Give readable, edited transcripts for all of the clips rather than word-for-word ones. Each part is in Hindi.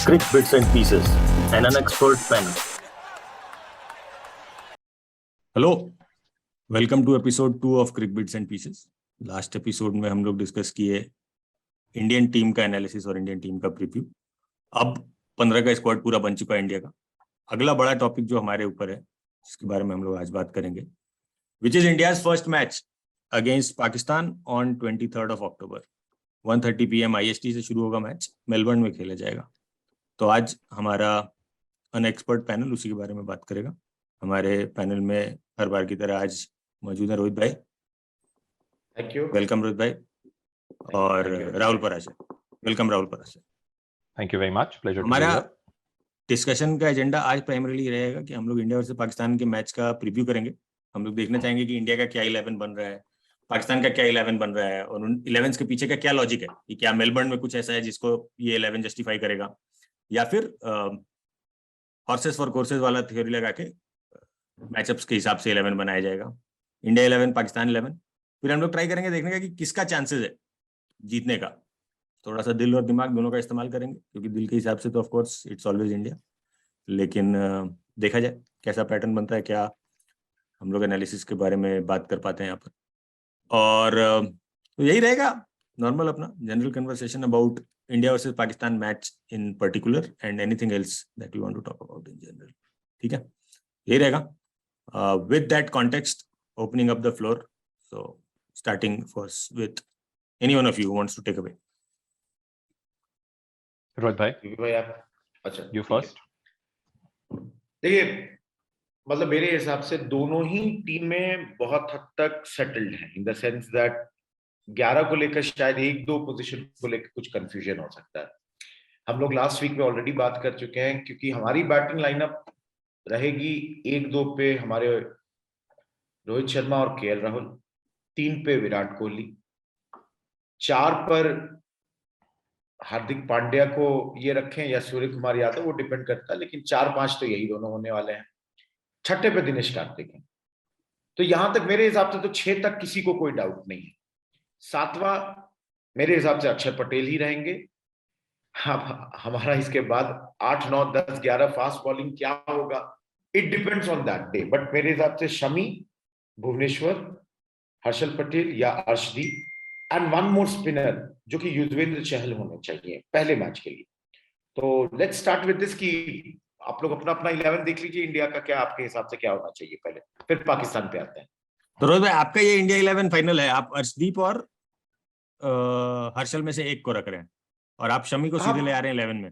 Crick Bits and Pieces, and an expert panel. Hello, welcome to episode 2 of cric bits and pieces. Last episode में हम लोग डिस्कस किए इंडियन टीम का एनालिसिस और इंडियन टीम का प्रीव्यू। अब 15 का स्क्वाड पूरा बन चुका है इंडिया का। अगला बड़ा टॉपिक जो हमारे ऊपर है, जिसके बारे में हम लोग आज बात करेंगे, which is India's first match against Pakistan on 23 October. 1:30 PM IST से शुरू होगा मैच, मेलबर्न में खेला जाएगा। तो आज हमारा अनएक्सपर्ट पैनल उसी के बारे में बात करेगा। हमारे पैनल में हर बार की तरह आज मौजूद है रोहित भाई। Thank you. वेलकम रोहित भाई। और Rahul Parashar. Welcome Rahul Parashar. Thank you very much, pleasure. हमारा डिस्कशन का एजेंडा आज प्राइमरीली रहेगा कि हम लोग इंडिया वर्सेस पाकिस्तान के मैच का प्रीव्यू करेंगे। हम लोग देखना चाहेंगे कि इंडिया का क्या 11 बन रहा है, पाकिस्तान का क्या 11 बन रहा है, और उन 11 के पीछे का क्या लॉजिक है कि क्या मेलबर्न में कुछ ऐसा है जिसको ये 11 जस्टिफाई करेगा, या फिर हॉर्सेस फॉर कोर्सेज वाला थ्योरी लगा के मैचअप्स के हिसाब से 11 बनाया जाएगा। इंडिया 11, पाकिस्तान 11। फिर हम लोग ट्राई करेंगे देखने का कि किसका चांसेस है जीतने का। थोड़ा सा दिल और दिमाग दोनों का इस्तेमाल करेंगे, क्योंकि दिल के हिसाब से तो of course it's always India, लेकिन देखा जाए कैसा पैटर्न बनता है, क्या हम लोग एनालिसिस के बारे में बात कर पाते हैं यहाँ पर। और तो यही रहेगा नॉर्मल अपना general conversation about India versus Pakistan match in particular and anything else that we want to talk about in general. ठीक है, यही रहेगा। With that context, opening up the floor, so starting first with anyone of you wants to take away. Rohit भाई, आप अच्छा, यू फर्स्ट। देखिए, मतलब मेरे हिसाब से दोनों ही टीमें बहुत हद तक सेटल्ड हैं, इन द सेंस दैट 11 को लेकर शायद 1-2 पोजीशन को लेकर कुछ कंफ्यूजन हो सकता है। हम लोग लास्ट वीक में ऑलरेडी बात कर चुके हैं, क्योंकि हमारी बैटिंग लाइनअप रहेगी 1-2 पे हमारे रोहित शर्मा और KL राहुल, 3 पे विराट कोहली, 4 पर हार्दिक पांड्या को ये रखें या सूर्य कुमार यादव, वो डिपेंड करता है, लेकिन 4-5 तो यही दोनों होने वाले हैं। 6ठे पे दिनेश कार्तिक हैं। तो यहां तक मेरे हिसाब से तो 6 तक किसी को कोई डाउट नहीं है। 7वां मेरे हिसाब से अक्षर पटेल ही रहेंगे। अब हमारा इसके बाद 8, 9, 10, 11 फास्ट बॉलिंग क्या होगा, it depends on that day. But मेरे हिसाब से शमी, भुवनेश्वर, हर्षल पटेल या Arshdeep, and one more spinner जो कि युजवेंद्र चहल होने चाहिए पहले मैच के लिए। तो लेट्स स्टार्ट विद दिस कि आप लोग अपना अपना 11 देख लीजिए, इंडिया का क्या आपके हिसाब से क्या होना चाहिए पहले, फिर पाकिस्तान पे आते हैं। तो रोहित भाई, आपका ये इंडिया 11 फाइनल है, आप अर्शदीप और हर्षल में से एक को रख रहे हैं, और आप शमी को सीधे ले आ रहे हैं 11 में।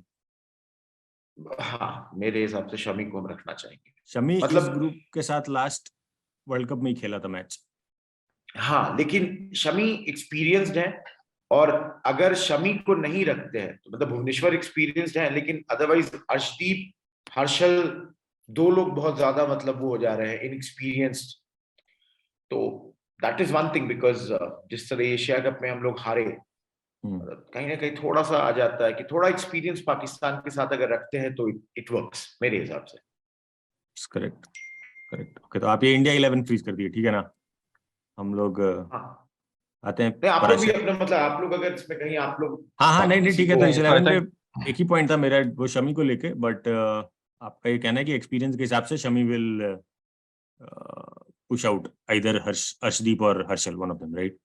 हाँ, मेरे हिसाब से शमी को हम रखना चाहेंगे। शमी मतलब इस ग्रुप के साथ लास्ट वर्ल्ड कप में ही खेला था मैच। हाँ, लेकिन शमी एक्सपीरियंस्ड है, और अगर शमी को नहीं रखते हैं तो मतलब भुवनेश्वर एक्सपीरियंस्ड है, लेकिन अदरवाइज अर्शदीप, हर्षल, 2 लोग बहुत ज्यादा मतलब वो हो जा रहे हैं इनएक्सपीरियंस्ड। तो that is one thing, because जिस तरह एशिया कप में हम लोग हारे, कहीं ना कहीं थोड़ा सा आ जाता है कि थोड़ा एक्सपीरियंस पाकिस्तान के साथ अगर रखते हैं तो इट वर्क्स मेरे हिसाब से। Correct correct. ओके, तो आप ये इंडिया 11 फ्रीज कर दिए, ठीक है ना। हम लोग आते हैं। नहीं, आप लोग भी अपने मतलब आप लोग अगर इसमें कहीं आप लोग हाँ नहीं ठीक है। तो इस 11 पे एक ही पॉइंट था मेरा, वो शमी को लेके, बट आपका ये कहना है कि एक्सपीरियंस के हिसाब से Shami will push out either Arshdeep और Harshal, one of them, right?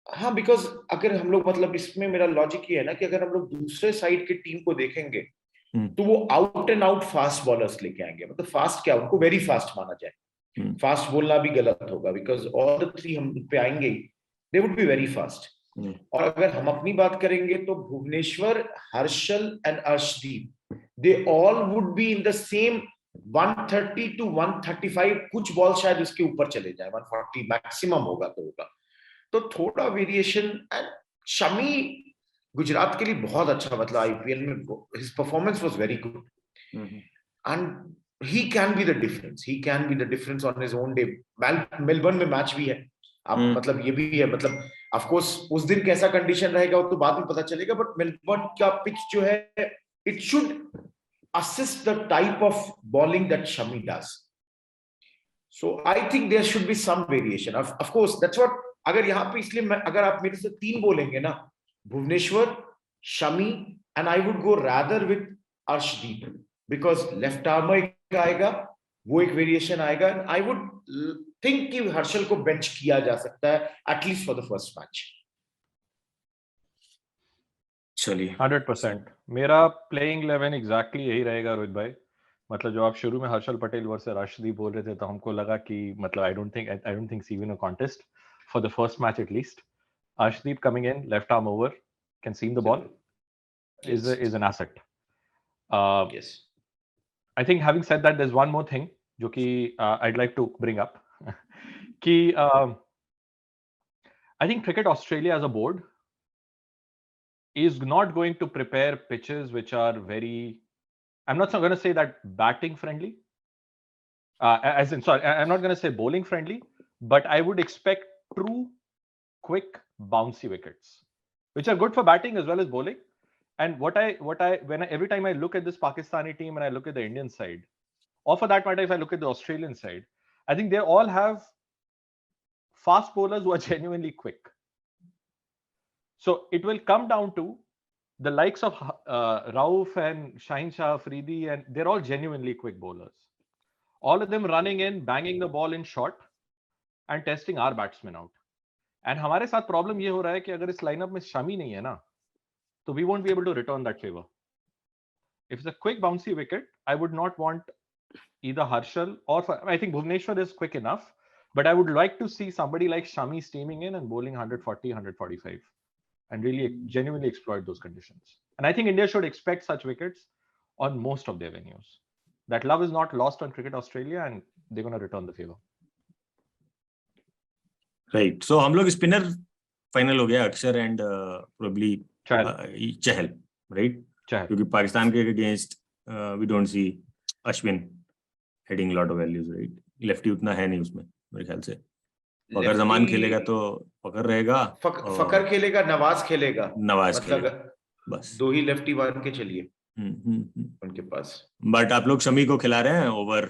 हाँ, बिकॉज अगर हम लोग मतलब इसमें मेरा लॉजिक ये है ना कि अगर हम लोग दूसरे साइड की टीम को देखेंगे तो वो out and out fast bowlers लेके आएंगे। मतलब फास्ट क्या, उनको वेरी फास्ट माना जाए। फास्ट बोलना भी गलत होगा, बिकॉज ऑल द 3 हम पे आएंगे, they would be very fast. और अगर हम अपनी बात करेंगे तो Bhuvneshwar, Harshal and Arshdeep, they all would be in the same 130 to 135, कुछ बॉल शायद उसके ऊपर चले जाए, 140 मैक्सिमम होगा तो होगा। तो थोड़ा वेरिएशन। एंड शमी गुजरात के लिए बहुत अच्छा, मतलब IPL में his performance was very good, and he can be the difference, he can be the difference on his own day। Melbourne में मैच भी है, अब मतलब ये भी है, मतलब ऑफ कोर्स उस दिन कैसा कंडीशन रहेगा वो तो बाद में पता चलेगा, बट मेलबर्न का पिच जो है, it should assist the type of bowling that Shami does। So I think there should be some variation, of course that's what। अगर यहाँ पे इसलिए अगर आप मेरे से 3 बोलेंगे ना, Bhubaneswar, Shami and I would go rather with Arshdeep because left armer एक आएगा, वो एक वेरिएशन आएगा, and I would think कि हर्षल को बेंच किया जा सकता है at least for the first match. चलिए 100%. मेरा प्लेइंग 11 एग्जैक्टली यही रहेगा रोहित भाई. मतलब जो आप शुरू में हर्षल पटेल वर्सेस अर्शदीप बोल रहे थे तो हमको लगा कि मतलब आई don't think even a contest for the first match at least. Arshdeep coming in, left arm over, can seam the ball, is an asset. Yes. I think having said that, there's one more thing जो कि I'd like to bring up. कि I think Cricket Australia as a board is not going to prepare pitches which are very, I'm not going to say that batting friendly, I'm not going to say bowling friendly, but I would expect true quick bouncy wickets which are good for batting as well as bowling. And every time I look at this Pakistani team and I look at the Indian side, or for that matter if I look at the Australian side, I think they all have fast bowlers who are genuinely quick. So it will come down to the likes of Rauf and Shaheen Shah Afridi, and they're all genuinely quick bowlers. All of them running in, banging the ball in short and testing our batsmen out. And हमारे साथ प्रॉब्लम ये हो रहा है कि अगर इस लाइनअप में शमी नहीं है ना तो we won't be able to return that favor. If it's a quick bouncy wicket, I would not want either Harshal or I think Bhuvneshwar is quick enough, but I would like to see somebody like Shami steaming in and bowling 140, 145 and really genuinely exploit those conditions. And I think India should expect such wickets on most of their venues. That love is not lost on Cricket Australia and they're going to return the favor. Right. So हम लोग स्पिनर फाइनल हो गया, अक्षर एंड प्रोबेबली चहल, राइट? क्योंकि पाकिस्तान के against we don't see Ashwin heading lot of values, right? Lefty उतना है नहीं उसमें मेरे ख्याल से. फकर जमान खेलेगा तो फकर रहेगा, फकर खेलेगा, नवाज खेलेगा, नवाज मतलब खेलेगा, बस दो ही लेफ्टी मान के चलिए उनके पास. बट आप लोग शमी को खिला रहे हैं over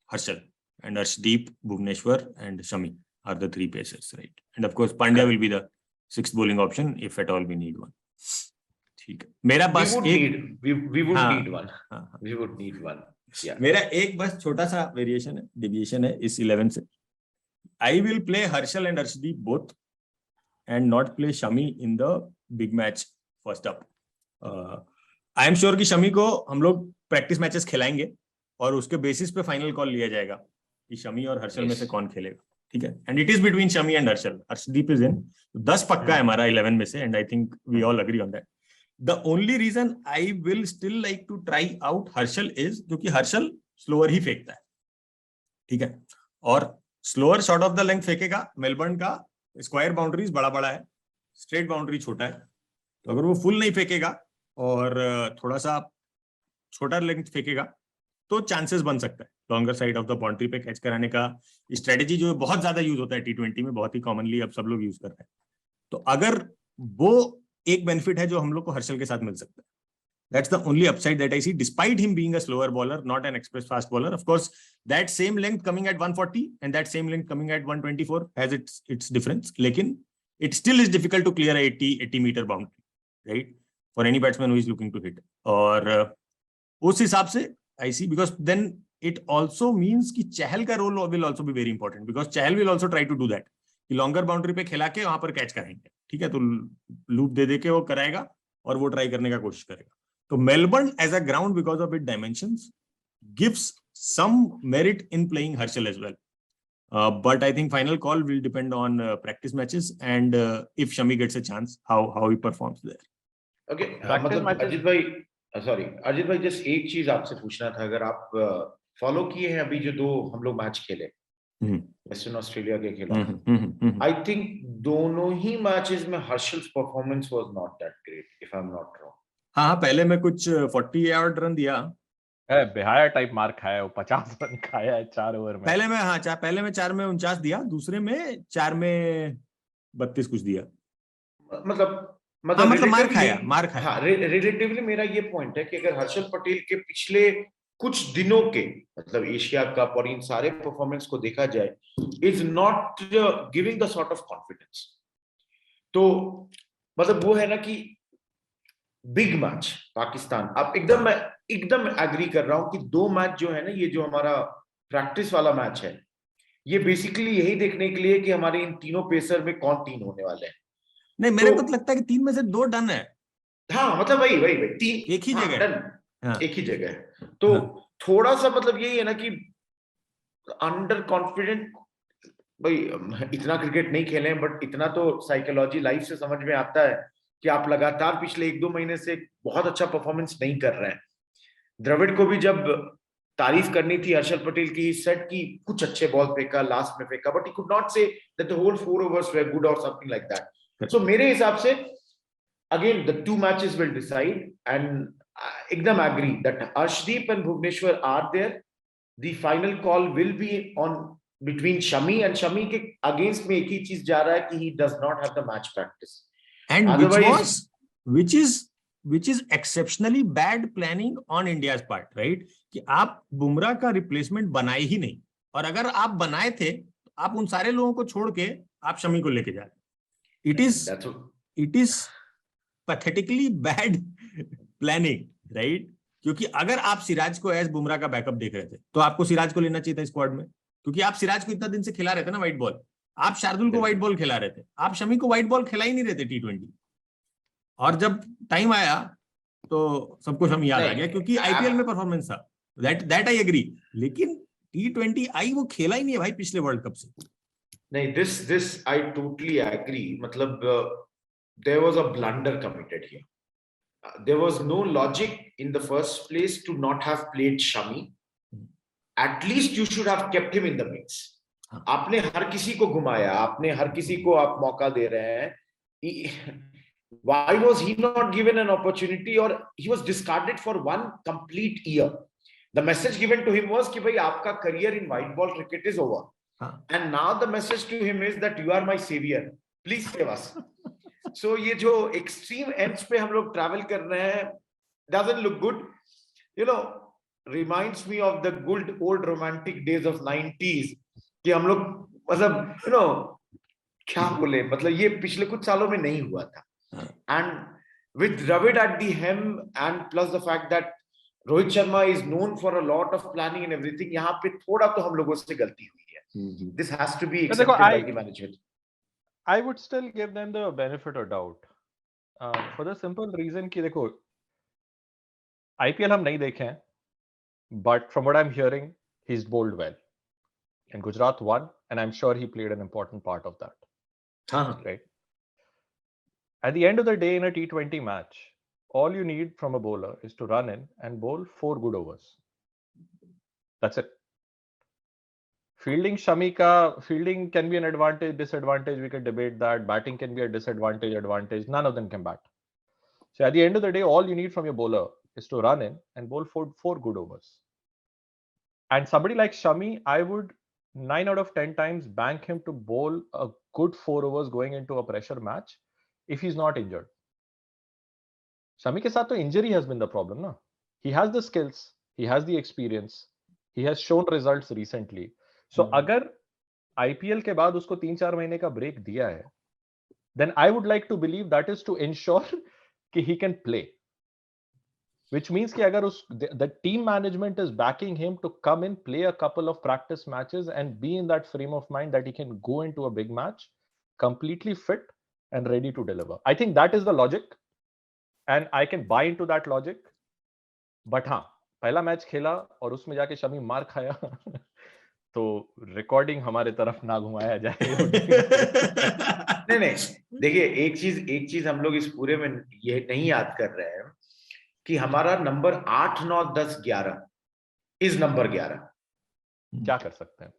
Harshal, and Arshdeep, Bhuvneshwar and Shami are the three pacers, right? And of course Pandya will be the sixth bowling option if at all we need one. ठीक है. मेरा बस we would need one. Yeah. मेरा एक बस छोटा सा वेरिएशन है, डेविएशन है इस 11 से. I will play Harshal and Arshdeep both and not play Shami in the big match first up. I am sure कि शमी को हम लोग प्रैक्टिस मैचेस खिलाएंगे और उसके बेसिस पे फाइनल कॉल लिया जाएगा कि शमी और हर्षल में से कौन खेलेगा. ठीक है. And it is between Shami and Harshal. Arshdeep is in. 10 पक्का है हमारा 11 में से, and I think we all agree on that. The only reason I will still like to try out Harshal is क्योंकि हर्षल स्लोअर ही फेंकता है. ठीक है. और slower short of the length फेंकेगा. मेलबर्न का स्क्वायर बाउंड्रीज बड़ा बड़ा है, स्ट्रेट बाउंड्री छोटा है. तो अगर वो फुल नहीं फेंकेगा और थोड़ा सा छोटा लेंथ फेंकेगा तो चांसेस बन सकता है longer side of the boundary पे कैच कराने का. स्ट्रेटेजी जो बहुत ज्यादा यूज होता है T20 में, बहुत ही कॉमनली अब सब लोग यूज कर रहे हैं. तो अगर वो एक बेनिफिट है जो हम लोग को हर्षल के साथ मिल सकता है. That's the only upside that I see, despite him being a slower bowler, not an express fast bowler. Of course that same length coming at 140 and that same length coming at 124 has its difference, लेकिन it still is difficult to clear 80 meter boundary, right, for any batsman who is looking to hit. और उस हिसाब से I see, because then it also means कि चहल का role will also be very important because Chahal will also try to do that कि लॉन्गर बाउंड्री पे खिला के वहां पर कैच कराएंगे. ठीक है. तो लूप दे के वो कराएगा और वो ट्राई करने का कोशिश करेगा. तो Melbourne as a ground because of it dimensions gives some merit in playing Harshal as well. But I think final call will depend on practice matches and if Shami gets a chance, how he performs there. Okay, मतलब अजीत भाई, सॉरी अजीत भाई, जस्ट एक चीज आपसे पूछना था. अगर आप फॉलो किए हैं अभी जो दो हम लोग मैच खेले वेस्टर्न ऑस्ट्रेलिया के खिलाफ, आई थिंक दोनों ही मैचेस में Harshal's performance was not that great if I am not wrong. हाँ, पहले में कुछ 40 यार्ड रन दिया, बेहाया टाइप मार खाया, वो 50 रन खाया है 4 ओवर में. पहले में 4 में 49 दिया, दूसरे में 4 में 32 कुछ दिया. मतलब मार खाया. हाँ, रिलेटिवली मेरा ये पॉइंट है कि अगर हर्षल पटेल के पिछले कुछ दिनों के मतलब एशिया कप और इन सारे परफॉर्मेंस को देखा जाए, is not giving the sort of confidence. तो मतलब वो है ना कि बिग मैच पाकिस्तान, अब एकदम एग्री कर रहा हूं कि 2 मैच जो है ना, ये जो हमारा प्रैक्टिस वाला मैच है, ये बेसिकली यही देखने के लिए कि हमारे इन तीनों पेसर में कौन 3 होने वाले हैं। नहीं, मेरे को तो लगता है कि 3 में से 2 डन है, हाँ मतलब वही 3 एक ही जगह। डन, हाँ, एक ही जगह है। तो थोड़ा सा मतलब यही है ना कि अंडर कॉन्फिडेंट, भाई इतना क्रिकेट नहीं खेले, बट इतना तो साइकोलॉजी लाइफ से समझ में आता है कि आप लगातार पिछले 1-2 महीने से बहुत अच्छा परफॉर्मेंस नहीं कर रहे हैं। द्रविड़ को भी जब तारीफ करनी थी हर्षल पटेल की, सेट की कुछ अच्छे बॉल फेंका, लास्ट में फेंका, but he could not say that the whole 4 overs were good और समथिंग लाइक दैट। सो मेरे हिसाब से again the 2 matches will decide, and एकदम agree that Arshdeep and Bhuvneshwar are there, the final call will be on between Shami, and Shami के अगेंस्ट में एक ही चीज जा रहा है कि he does not have the match practice, and otherwise which is exceptionally bad planning on India's part, right? कि आप बुमराह का रिप्लेसमेंट बनाए ही नहीं, और अगर आप बनाए थे तो आप उन सारे लोगों को छोड़ के आप शमी को लेके जा रहे। It is pathetically bad planning, right? क्योंकि अगर आप सिराज को एज बुमराह का बैकअप देख रहे थे तो आपको सिराज को लेना चाहिए था स्क्वाड में, क्योंकि आप सिराज को इतना दिन से खिला रहे थे ना व्हाइट बॉल, आप शार्दुल को व्हाइट बॉल खिला रहे थे, आप शमी को व्हाइट बॉल खिला ही नहीं रहे थे T20। और जब टाइम आया तो सब कुछ हमें याद आ गया, क्योंकि आईपीएल में परफॉर्मेंस था, दैट आई एग्री, लेकिन T20 आई वो खेला ही नहीं है भाई पिछले वर्ल्ड कप से। नहीं, this I totally agree, मतलब there was a blunder committed here. There was no logic in the first place to not have played Shami. At least you should have kept him in the mix. आपने हर किसी को घुमाया, आपने हर किसी को आप मौका दे रहे हैं। Why was he not given an opportunity, or he was discarded for 1 complete year? The message given to him was कि भाई आपका career in white ball cricket is over. And now the message to him is that you are my savior. Please save us. So ये जो extreme ends पे हम लोग travel कर रहे हैं doesn't look good. You know, reminds me of the good old romantic days of 90s कि हम लोग मतलब you know क्या बोले, मतलब ये पिछले कुछ सालों में नहीं हुआ था। And with Dravid at the helm, and plus the fact that Rohit Sharma is known for a lot of planning and everything, यहाँ पे थोड़ा तो हम लोगों से गलती हुई है। This has to be accepted by the management. I would still give them the benefit of doubt, for the simple reason कि देखो IPL हम नहीं देखे हैं, but from what I'm hearing, he's bowled well, and Gujarat won, and I'm sure he played an important part of that. Right. At the end of the day, in a T20 match, all you need from a bowler is to run in and bowl 4 good overs. That's it. Fielding fielding can be an advantage, disadvantage. We can debate that. Batting can be a disadvantage, advantage. None of them can bat. So at the end of the day, all you need from your bowler is to run in and bowl 4 good overs. And somebody like Shami, I would 9 out of 10 times bank him to bowl a good 4 overs going into a pressure match if he's not injured. Shami ke saath to injury has been the problem, na? He has the skills, he has the experience, he has shown results recently. So agar IPL ke baad usko 3-4 mahine ka break diya hai, then I would like to believe that is to ensure कि he can play, which means कि अगर the team management is backing him to come in, play a couple of practice matches and be in that frame of mind that he can go into a big match completely fit and ready to deliver. I think that is the logic, and I can buy into that logic. But हाँ, पहला मैच खेला और उसमें जाके शमी मार खाया तो रिकॉर्डिंग हमारे तरफ ना घुमाया जाए। नहीं, देखिए एक चीज हम लोग इस पूरे में ये नहीं याद कर रहे हैं कि हमारा नंबर 8, 9, 10, 11 इज नंबर 11। क्या कर सकते हैं?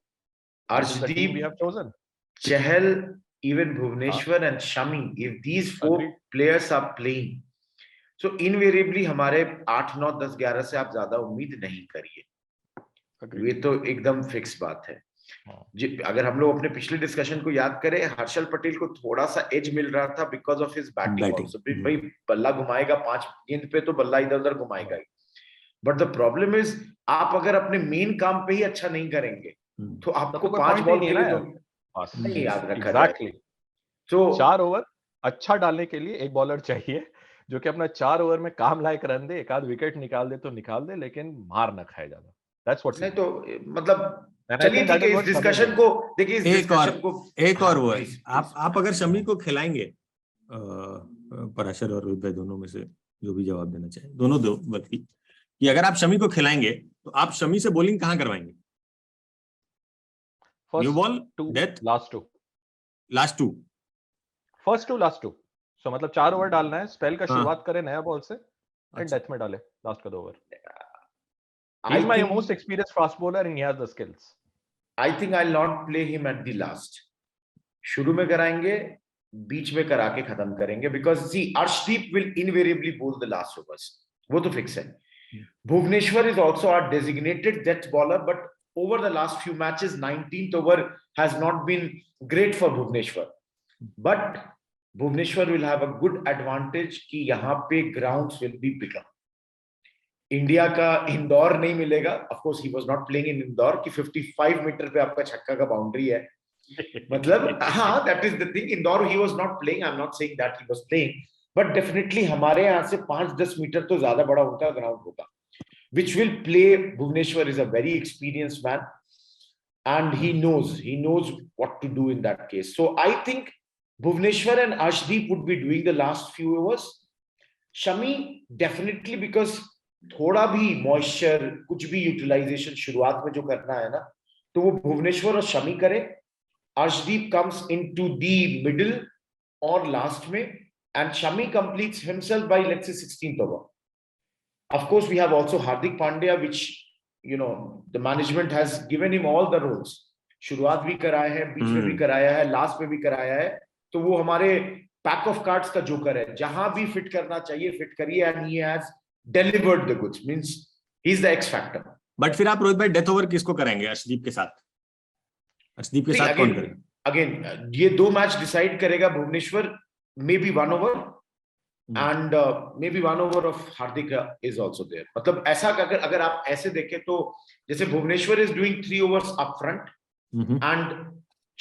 अर्शदीप, चहल, even Bhuvneshwar and Shami, if these 4 players are playing, so invariably हमारे 8, 9, 10, 11 से आप ज्यादा उम्मीद नहीं करिए। ये तो एकदम फिक्स बात है। अगर हम लोग अपने पिछले डिस्कशन को याद करें, हर्षल पटेल को थोड़ा सा एज मिल रहा था because of his batting also. भाई बल्ला घुमाएगा 5 गेंद पे तो बल्ला इधर उधर घुमाएगा ही, बट द प्रॉब्लम इज आप अगर अपने मेन काम पे ही अच्छा नहीं करेंगे तो आपको 5 बॉल के लिए तो नहीं याद रखा। एग्जैक्टली। तो 4 ओवर अच्छा डालने के लिए एक बॉलर चाहिए जो कि अपना 4 ओवर में काम लायक रन दे, एक आध विकेट निकाल दे तो निकाल दे, लेकिन मार ना खाए ज्यादा। दैट्स व्हाट नहीं तो मतलब And I चलिए think that ठीक है, is इस what Shami डिस्कशन did. को देखिए, इस एक डिस्कशन को और हाँ, वो है, please, आप please. अगर शमी को खिलाएंगे, पराशर और रोहित भाई दोनों में से जो भी जवाब देना चाहे, दोनों दो व्यक्ति, कि अगर आप शमी को खिलाएंगे तो आप शमी से बॉलिंग कहाँ करवाएंगे? न्यू First बॉल, two, death, last two. Last two. First two last two, so मतलब 4 ओवर डालना है, स्पेल का हाँ। शुरुआत करे नया बॉल से, एंड अच्छा। डेथ में डाले लास्ट का 2 over. I He is my think- most experienced fast bowler and he has the skills. I think I'll not play him at the last. शुरू में कराएंगे, बीच में करा के खत्म करेंगे, because see, Arshdeep will invariably bowl the last overs. वो तो फिक्स है. Bhuvneshwar is also our designated death bowler, but over the last few matches, 19th over has not been great for Bhuvneshwar. But Bhuvneshwar will have a good advantage कि यहाँ पे grounds will be bigger. India का इंदौर नहीं मिलेगा. Of course he was not playing in Indore कि 55 मीटर पे आपका छक्का का बाउंड्री है. मतलब हाँ, that is the thing. Indore he was not playing. I am not saying that he was playing, but definitely हमारे यहाँ से 5-10 मीटर तो ज्यादा बड़ा उनका ग्राउंड होगा, which will play. Bhuvneshwar is a very experienced man and he knows what to do in that case. So I think Bhuvneshwar and Arshdeep would be doing the last few overs. Shami definitely, because थोड़ा भी मॉइस्चर, कुछ भी यूटिलाइजेशन शुरुआत में जो करना है ना, तो वो भुवनेश्वर और शमी करे. Arshdeep comes into the middle और लास्ट में, and Shami completes himself by let's say 16th over. Of course we have also Hardik Pandya, which you know the management has given him all the roles. शुरुआत भी कराया है, बीच में भी कराया है, लास्ट में भी कराया है. तो वो हमारे पैक ऑफ कार्ड्स का जोकर है. जहां भी फिट करना चाहिए फिट करिए, and he has delivered the goods. Means he's the X factor. But फिर आप रोहित भाई डेथ ओवर किसको कराएंगे? अर्शदीप के साथ? अर्शदीप के साथ कौन करेंगे? अगेन ये 2 मैच डिसाइड करेगा. Bhuvneshwar may be 1 over and may be 1 over of Hardik is also there. मतलब ऐसा अगर आप ऐसे देखें तो जैसे Bhuvneshwar is doing 3 overs up front and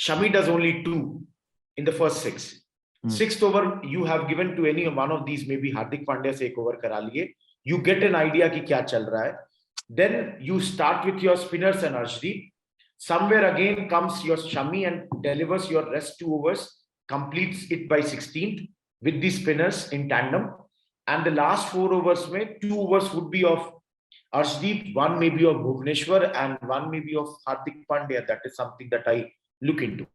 Shami does only 2 in the first 6. 6th over you have given to any one of these, maybe Hardik Pandya से 1 ओवर करा लिए. You get an idea कि क्या चल रहा है. Then you start with your spinners and Arshdeep. Somewhere again comes your Shami and delivers your rest 2 overs, completes it by 16th with the spinners in tandem. And the last 4 overs में 2 overs would be of Arshdeep, 1 may be of Bhuvneshwar and 1 may be of Hardik Pandya. That is something that I look into.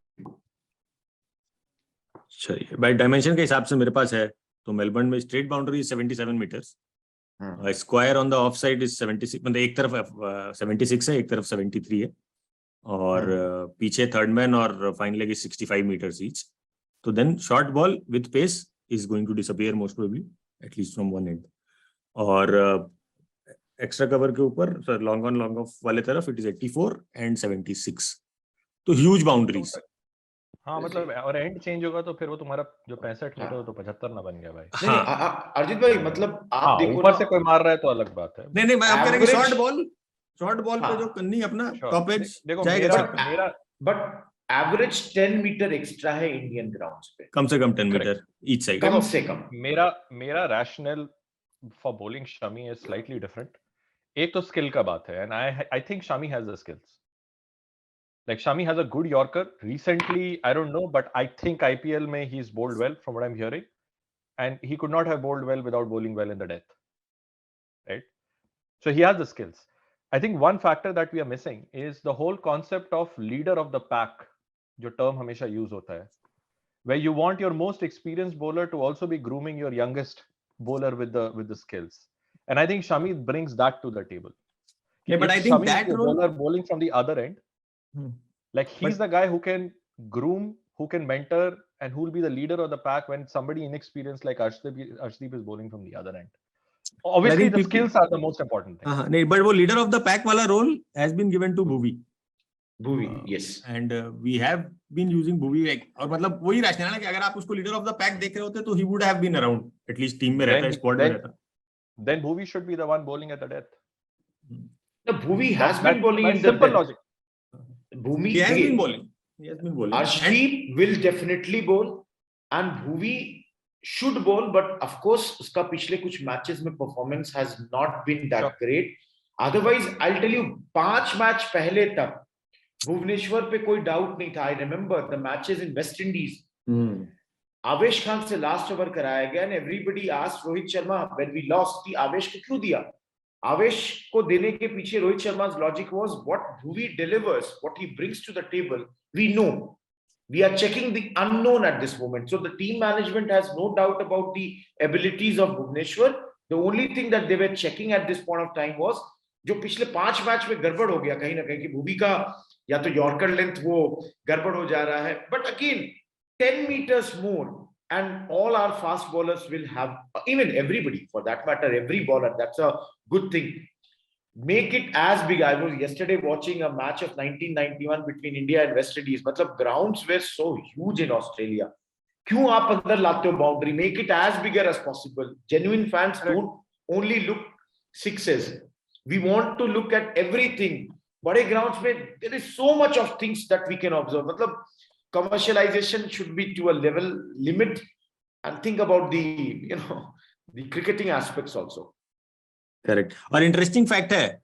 चलिए भाई, डायमेंशन के हिसाब से मेरे पास है तो मेलबर्न में straight boundary 77 metres, square on the off side is 76, मतलब एक तरफ 76 है, एक तरफ 73 है, और पीछे थर्ड मैन और fine leg is 65 meters each. तो then short ball with pace is going to disappear most probably, at least from one end. और एक्स्ट्रा कवर के ऊपर sir long on long off वाले तरफ इट इज 84 एंड 76. तो ह्यूज बाउंड्रीज. हाँ मतलब, और एंड चेंज होगा तो फिर वो तुम्हारा जो 65 मीटर हो तो 75 ना बन गया भाई. हाँ. अर्जित भाई मतलब आप देखो ऊपर से कोई मार रहा है तो अलग बात है. नहीं मैं आप कह रहे हैं Average- शॉर्ट बॉल पे जो कन्नी अपना टॉप एज देखो जाएगा, मेरा बट एवरेज 10 मीटर एक्स्ट्रा है इंडियन ग्राउंड्स पे, कम से कम 10 मीटर ईच साइड. कम से कम. मेरा rational for bowling Shami is slightly different. एक तो स्किल का बात है, and I think Shami has the skills. Like Shami has a good Yorker. Recently, I don't know, but I think IPL may he's bowled well from what I'm hearing, and he could not have bowled well without bowling well in the death, right? So he has the skills. I think one factor that we are missing is the whole concept of leader of the pack, जो term हमेशा use होता है, where you want your most experienced bowler to also be grooming your youngest bowler with the skills, and I think Shami brings that to the table. Yeah, but If I think Shami that is a role bowler bowling from the other end. Like he's the guy who can groom, who can mentor, and who will be the leader of the pack when somebody inexperienced like Arshdeep is bowling from the other end. Obviously, the skills are the most important thing. नहीं, but वो leader of the pack वाला role has been given to Bhuvi. Bhuvi, yes. And we have been using Bhuvi, और मतलब वही rationale है कि अगर आप उसको leader of the pack देख रहे होते तो he would have been around, at least team में रहता, squad में रहता. Then Bhuvi should be the one bowling at the death. The Bhuvi has been bowling in the simple logic. Bhumi, He has been bowling. Arshdeep will definitely bowl, and Bhuvi should bowl, but of course उसका पिछले कुछ matches में performance has not been that great. Otherwise, I'll tell you, 5 match पहले तक भुवनेश्वर पे कोई डाउट नहीं था. I remember the matches in West Indies. आवेश खान से लास्ट ओवर कराया गया and everybody asked Rohit Sharma when we lost कि आवेश को क्यों दिया. आवेश को देने के पीछे Rohit शर्मा's logic was what Bhuvi delivers, what he brings to the table, we know. We are checking the unknown at this moment. So the team management has no doubt about the abilities of Bhubaneswar. The only thing that they were checking at this point of time was जो पिछले 5 मैच में गड़बड़ हो गया कहीं ना कहीं कि भुवी का या तो यॉर्कर लेंथ वो गड़बड़ हो जा रहा है. But again, 10 meters more and all our fast bowlers will have, even everybody for that matter, every bowler, that's a good thing. Make it as big. I was yesterday watching a match of 1991 between India and West Indies. मतलब grounds were so huge in Australia. क्यों आप अंदर लाते हो boundary? Make it as bigger as possible. Genuine fans don't only look sixes. We want to look at everything. बड़े grounds में there is so much of things that we can observe. मतलब commercialization should be to a limit, and think about the the cricketing aspects also. Correct. और इंटरेस्टिंग फैक्ट है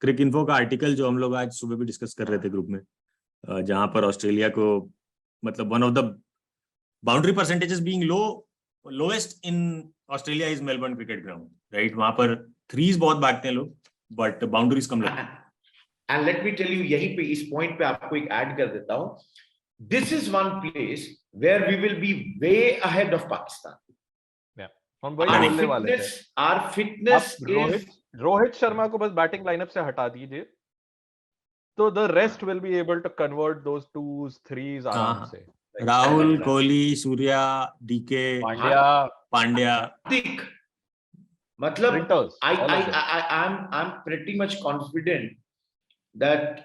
क्रिक इन्फो का आर्टिकल जो हम लोग आज सुबह भी डिस्कस कर रहे थे ग्रुप में, जहां पर ऑस्ट्रेलिया को मतलब one of the boundary percentages being lowest in Australia is Melbourne cricket ground, right. वहां पर थ्रीज बहुत भागते हैं लोग बट बाउंड्रीज कम लगती हैं. And let me tell you, यहीं पे इस पॉइंट पे आपको एक ऐड कर देता हूं. This is one place where we will be way ahead of Pakistan. हम वही बोलने वाले थे. Our fitness is Rohit Sharma को बस बैटिंग लाइनअप से हटा दीजिए तो the rest will be able to convert those twos, threes आराम से. राहुल, कोहली, सूर्या, डीके, पांड्या, मतलब I'm pretty much confident that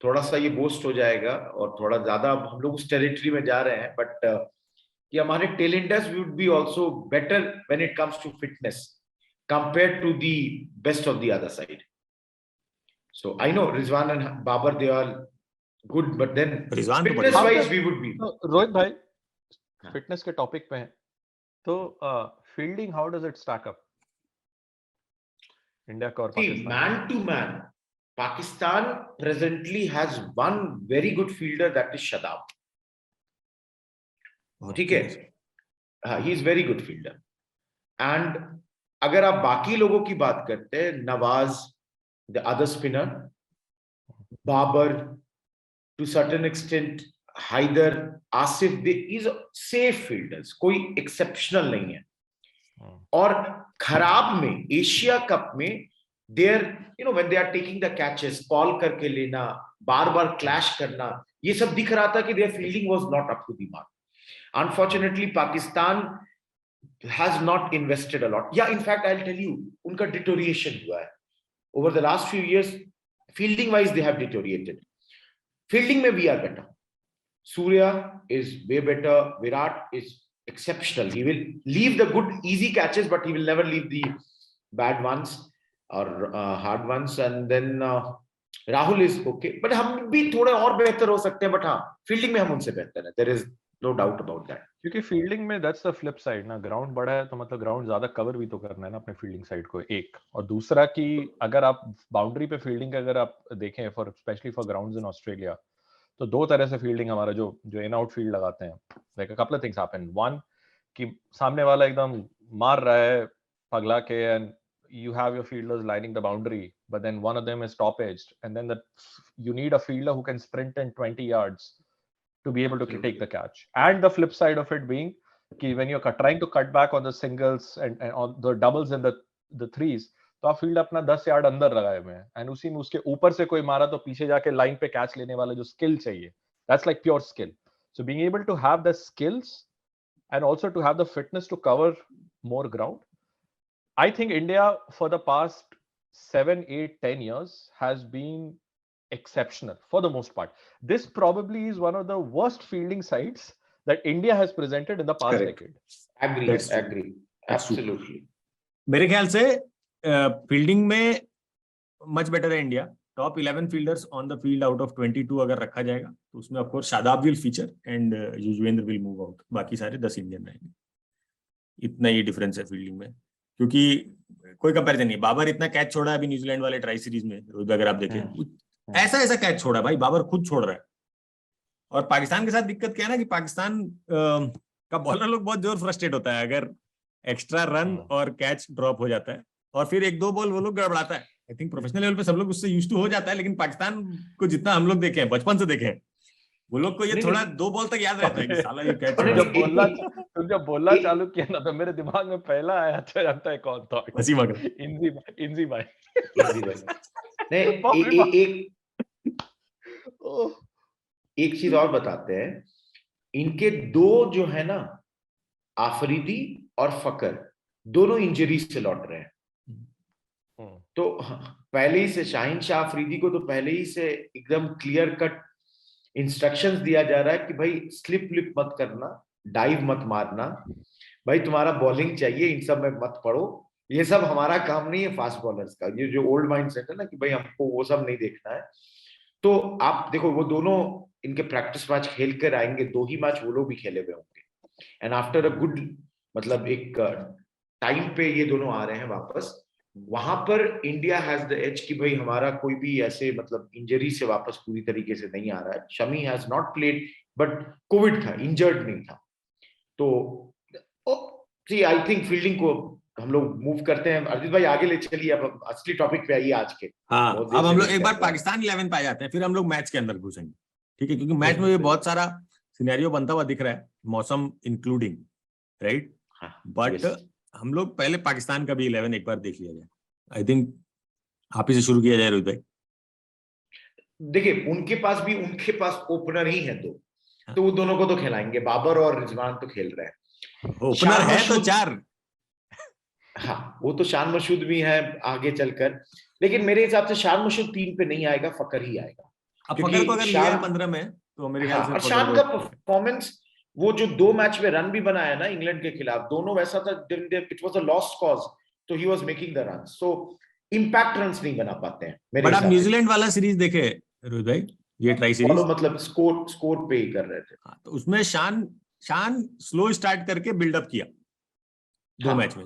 थोड़ा सा ये बोस्ट हो जाएगा और थोड़ा ज्यादा हम लोग उस टेरिटरी में जा रहे हैं, बट कि हमारे टेलेंटर्स would be also better when it comes to fitness compared to the best of the other side. So I know Rizwan and Babar, they are good, but then fitness wise we would be. Rohit भाई फिटनेस के टॉपिक पे हैं तो fielding how does it stack up India का और Pakistan? Man to man, Pakistan presently has one very good fielder, that is Shadab. ठीक है, हाँ, he is very good fielder. And अगर आप बाकी लोगों की बात करते हैं, Nawaz, the other spinner, Babar, to certain extent, Haider, Asif, these are safe fielders. कोई exceptional नहीं है. और खराब में एशिया कप में when they are taking the catches, call करके लेना, बार बार clash करना, ये सब दिख रहा था कि their fielding was not up to the mark. Unfortunately, Pakistan has not invested a lot. Yeah, in fact, I'll tell you, उनका deterioration हुआ है. Over the last few years, fielding wise, they have deteriorated. Fielding में we are better. Surya is way better. Virat is exceptional. He will leave the good, easy catches, but he will never leave the bad ones or hard ones. And then Rahul is okay. But हम भी थोड़े और बेहतर हो सकते हैं. But हाँ, fielding में हम उनसे बेहतर हैं. There is no doubt about that. क्योंकि फील्डिंग में that's the flip side ना, ग्राउंड बड़ा है तो मतलब ग्राउंड ज्यादा कवर भी तो करना है ना अपने फील्डिंग साइड को, एक. और दूसरा कि अगर आप बाउंड्री पे फील्डिंग अगर आप देखें for specially for grounds in Australia, तो दो तरह से फील्डिंग हमारा जो इन आउट फील्ड लगाते हैं. Like a couple of things happen. One कि सामने वाला एकदम मार रहा है पगला के and you have your fielders lining the boundary, but then one of them is top edged, and then you need a fielder who can sprint in 20 yards to be able to take the catch. And the flip side of it being when you're trying to cut back on the singles and on the doubles and the threes, तो आप फील्ड अपना 10 यार्ड अंदर लगाए हुए हैं एंड उसी में उसके ऊपर से कोई मारा तो पीछे जाके लाइन पे कैच लेने वाला जो स्किल चाहिए, that's like pure skill. So being able to have the skills and also to have the fitness to cover more ground, I think India for the past 7, 8, 10 years has been exceptional for the most part. This probably is one of the worst fielding sides that India has presented in the past decade. Agree. Absolutely. मेरे ख्याल से फील्डिंग में मच बेटर है India top 11 fielders on the field out of 22 अगर रखा जाएगा तो उसमें of course Shadab will feature and Yuzvendra will move out, बाकी सारे 10 इंडियन रहेंगे। इतना ही डिफरेंस है फील्डिंग में, क्योंकि कोई कंपैरिजन नहीं। बाबर इतना कैच छोड़ा है अभी न्यूजीलैंड वाले ट्राई सीरीज में, रोहित अगर आप देखें ऐसा ऐसा कैच छोड़ा भाई, बाबर खुद छोड़ रहा है। और पाकिस्तान के साथ दिक्कत क्या है ना कि पाकिस्तान का बॉलर लोग बहुत जोर फ्रस्ट्रेट होता है अगर एक्स्ट्रा रन और कैच ड्रॉप हो जाता है, और फिर एक दो बॉल वो लोग गड़बड़ाता है। आई थिंक प्रोफेशनल लेवल पे सब लोग उससे यूज्ड टू हो जाता है, लेकिन पाकिस्तान को जितना हम लोग देखे हैं, बचपन से देखे हैं, वो लोग को ये थोड़ा 2 बॉल तक याद रहता है कि साला ये कैच तुम जब बोलना चालू किया ना तो मेरे दिमाग में पहला आया, अच्छा जानता है कौन था? वसीम अकरम। इंजी भाई। नहीं, एक चीज और बताते हैं, इनके दो जो है ना, आफरीदी और फकर, दोनों इंजरी से लौट रहे हैं। तो पहले ही से शाहीन शाह अफरीदी को तो पहले ही से एकदम क्लियर कट इंस्ट्रक्शंस दिया जा रहा है कि भाई स्लिप लिप मत करना, डाइव मत मारना, भाई तुम्हारा बॉलिंग चाहिए, इन सब में मत पड़ो, ये सब हमारा काम नहीं है फास्ट बॉलर्स का। ये जो ओल्ड माइंडसेट है ना कि भाई हमको वो सब नहीं देखना है। तो आप देखो वो दोनों इनके प्रैक्टिस मैच खेल कर आएंगे, 2 ही मैच वो लोग भी खेले हुए होंगे, एंड आफ्टर अ गुड मतलब एक टाइम पे ये दोनों आ रहे हैं वापस। वहां पर इंडिया हैज द एज कि भाई हमारा कोई भी ऐसे मतलब इंजरी से वापस पूरी तरीके से नहीं आ रहा है। Shami has not played but Covid था, इंजर्ड नहीं था। तो सी आई थिंक फील्डिंग को हम लोग मूव करते हैं। अर्जित भाई आगे ले चलिए, अब असली टॉपिक पे आइए आज के। हाँ, अब हम लोग एक बार पाकिस्तान 11 पे आ जाते हैं, फिर हम लोग मैच के अंदर घुसेंगे, ठीक है? क्योंकि मैच में भी बहुत सारा सिनेरियो बनता हुआ दिख रहा है, मौसम इंक्लूडिंग, राइट? बट हम लोग पहले पाकिस्तान का भी 11 एक बार देख लिया जाए। आई थिंक आप ही से शुरू किया जाए रोहित भाई। देखिए उनके पास ओपनर ही है 2, तो वो दोनों को तो खिलाएंगे। बाबर और रिजवान तो खेल रहे हैं, ओपनर है तो 4। हाँ, वो तो शान मसूद भी है आगे चलकर, लेकिन मेरे हिसाब से शान मसूद 3 पे नहीं आएगा, फकर ही आएगा। अब फकर को अगर लिया 15 में तो मेरे ख्याल से और शान का परफॉर्मेंस, वो जो 2 मैच में रन भी बनाया ना इंग्लैंड के खिलाफ, दोनों वैसा था, it was a lost cause, तो he was making the run. So impact runs नहीं बना पाते हैं मेरे बट हिसाब से। आप न्यूजीलैंड वाला सीरीज देखे रोहित भाई, ये ट्राई सीरीज मतलब स्कोर पे ही कर रहे थे। तो उसमें शान स्लो स्टार्ट करके बिल्डअप किया 2 मैच में,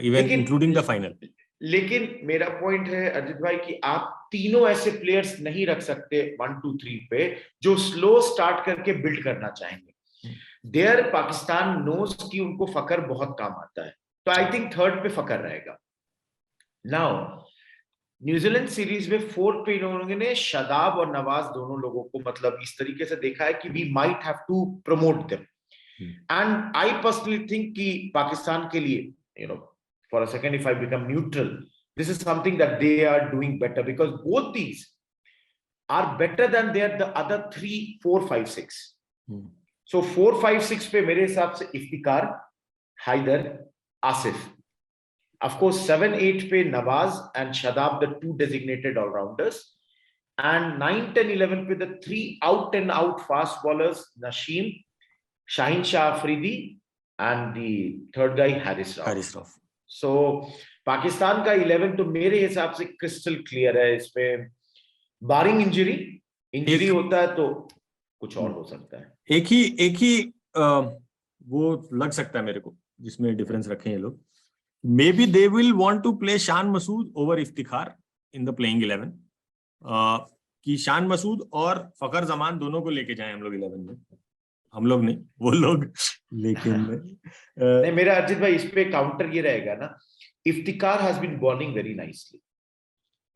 इवन इंक्लूडिंग द फाइनल। लेकिन मेरा पॉइंट है अजित भाई कि आप तीनों ऐसे प्लेयर्स नहीं रख सकते 1 2 3 पे जो स्लो स्टार्ट करके बिल्ड करना चाहेंगे। देयर पाकिस्तान नोज कि उनको फकर बहुत काम आता है, तो आई थिंक 3rd पे फकर रहेगा। नाउ न्यूजीलैंड सीरीज में 4th पे इन्होंने ने शादाब और नवाज दोनों लोगों को मतलब इस तरीके से देखा है कि we might have to promote them, and I personally think कि पाकिस्तान के लिए, you know, for a second if I become neutral, this is something that they are doing better because both these are better than the other 3 4 5 6. So 4 5 6 पे मेरे हिसाब से इफ्तिकार, हैदर, आसिफ, of course 7 8 पे Nawaz and Shadab, the 2 designated all-rounders, and 9 10 11 पे the 3 out and out fast bowlers, Naseem, Shaheen Shah Afridi, and the 3rd guy Haris Rauf. So Pakistan का 11 तो मेरे हिसाब से क्रिस्टल क्लियर है। इसमें बारिंग इंजरी होता है तो कुछ और हो सकता है। एक ही वो लग सकता है मेरे को जिसमें डिफरेंस रखे हैं लोग। Maybe they will want to play Shan Masood over Iftikhar in the playing 11, कि शान मसूद और फकर जमान दोनों को लेके जाएं हम लोग 11 में। हम लोग नहीं, वो लोग, लेकिन नहीं, मेरा अर्जित भाई इस पे काउंटर ये रहेगा ना, Iftikhar has been bowling very nicely,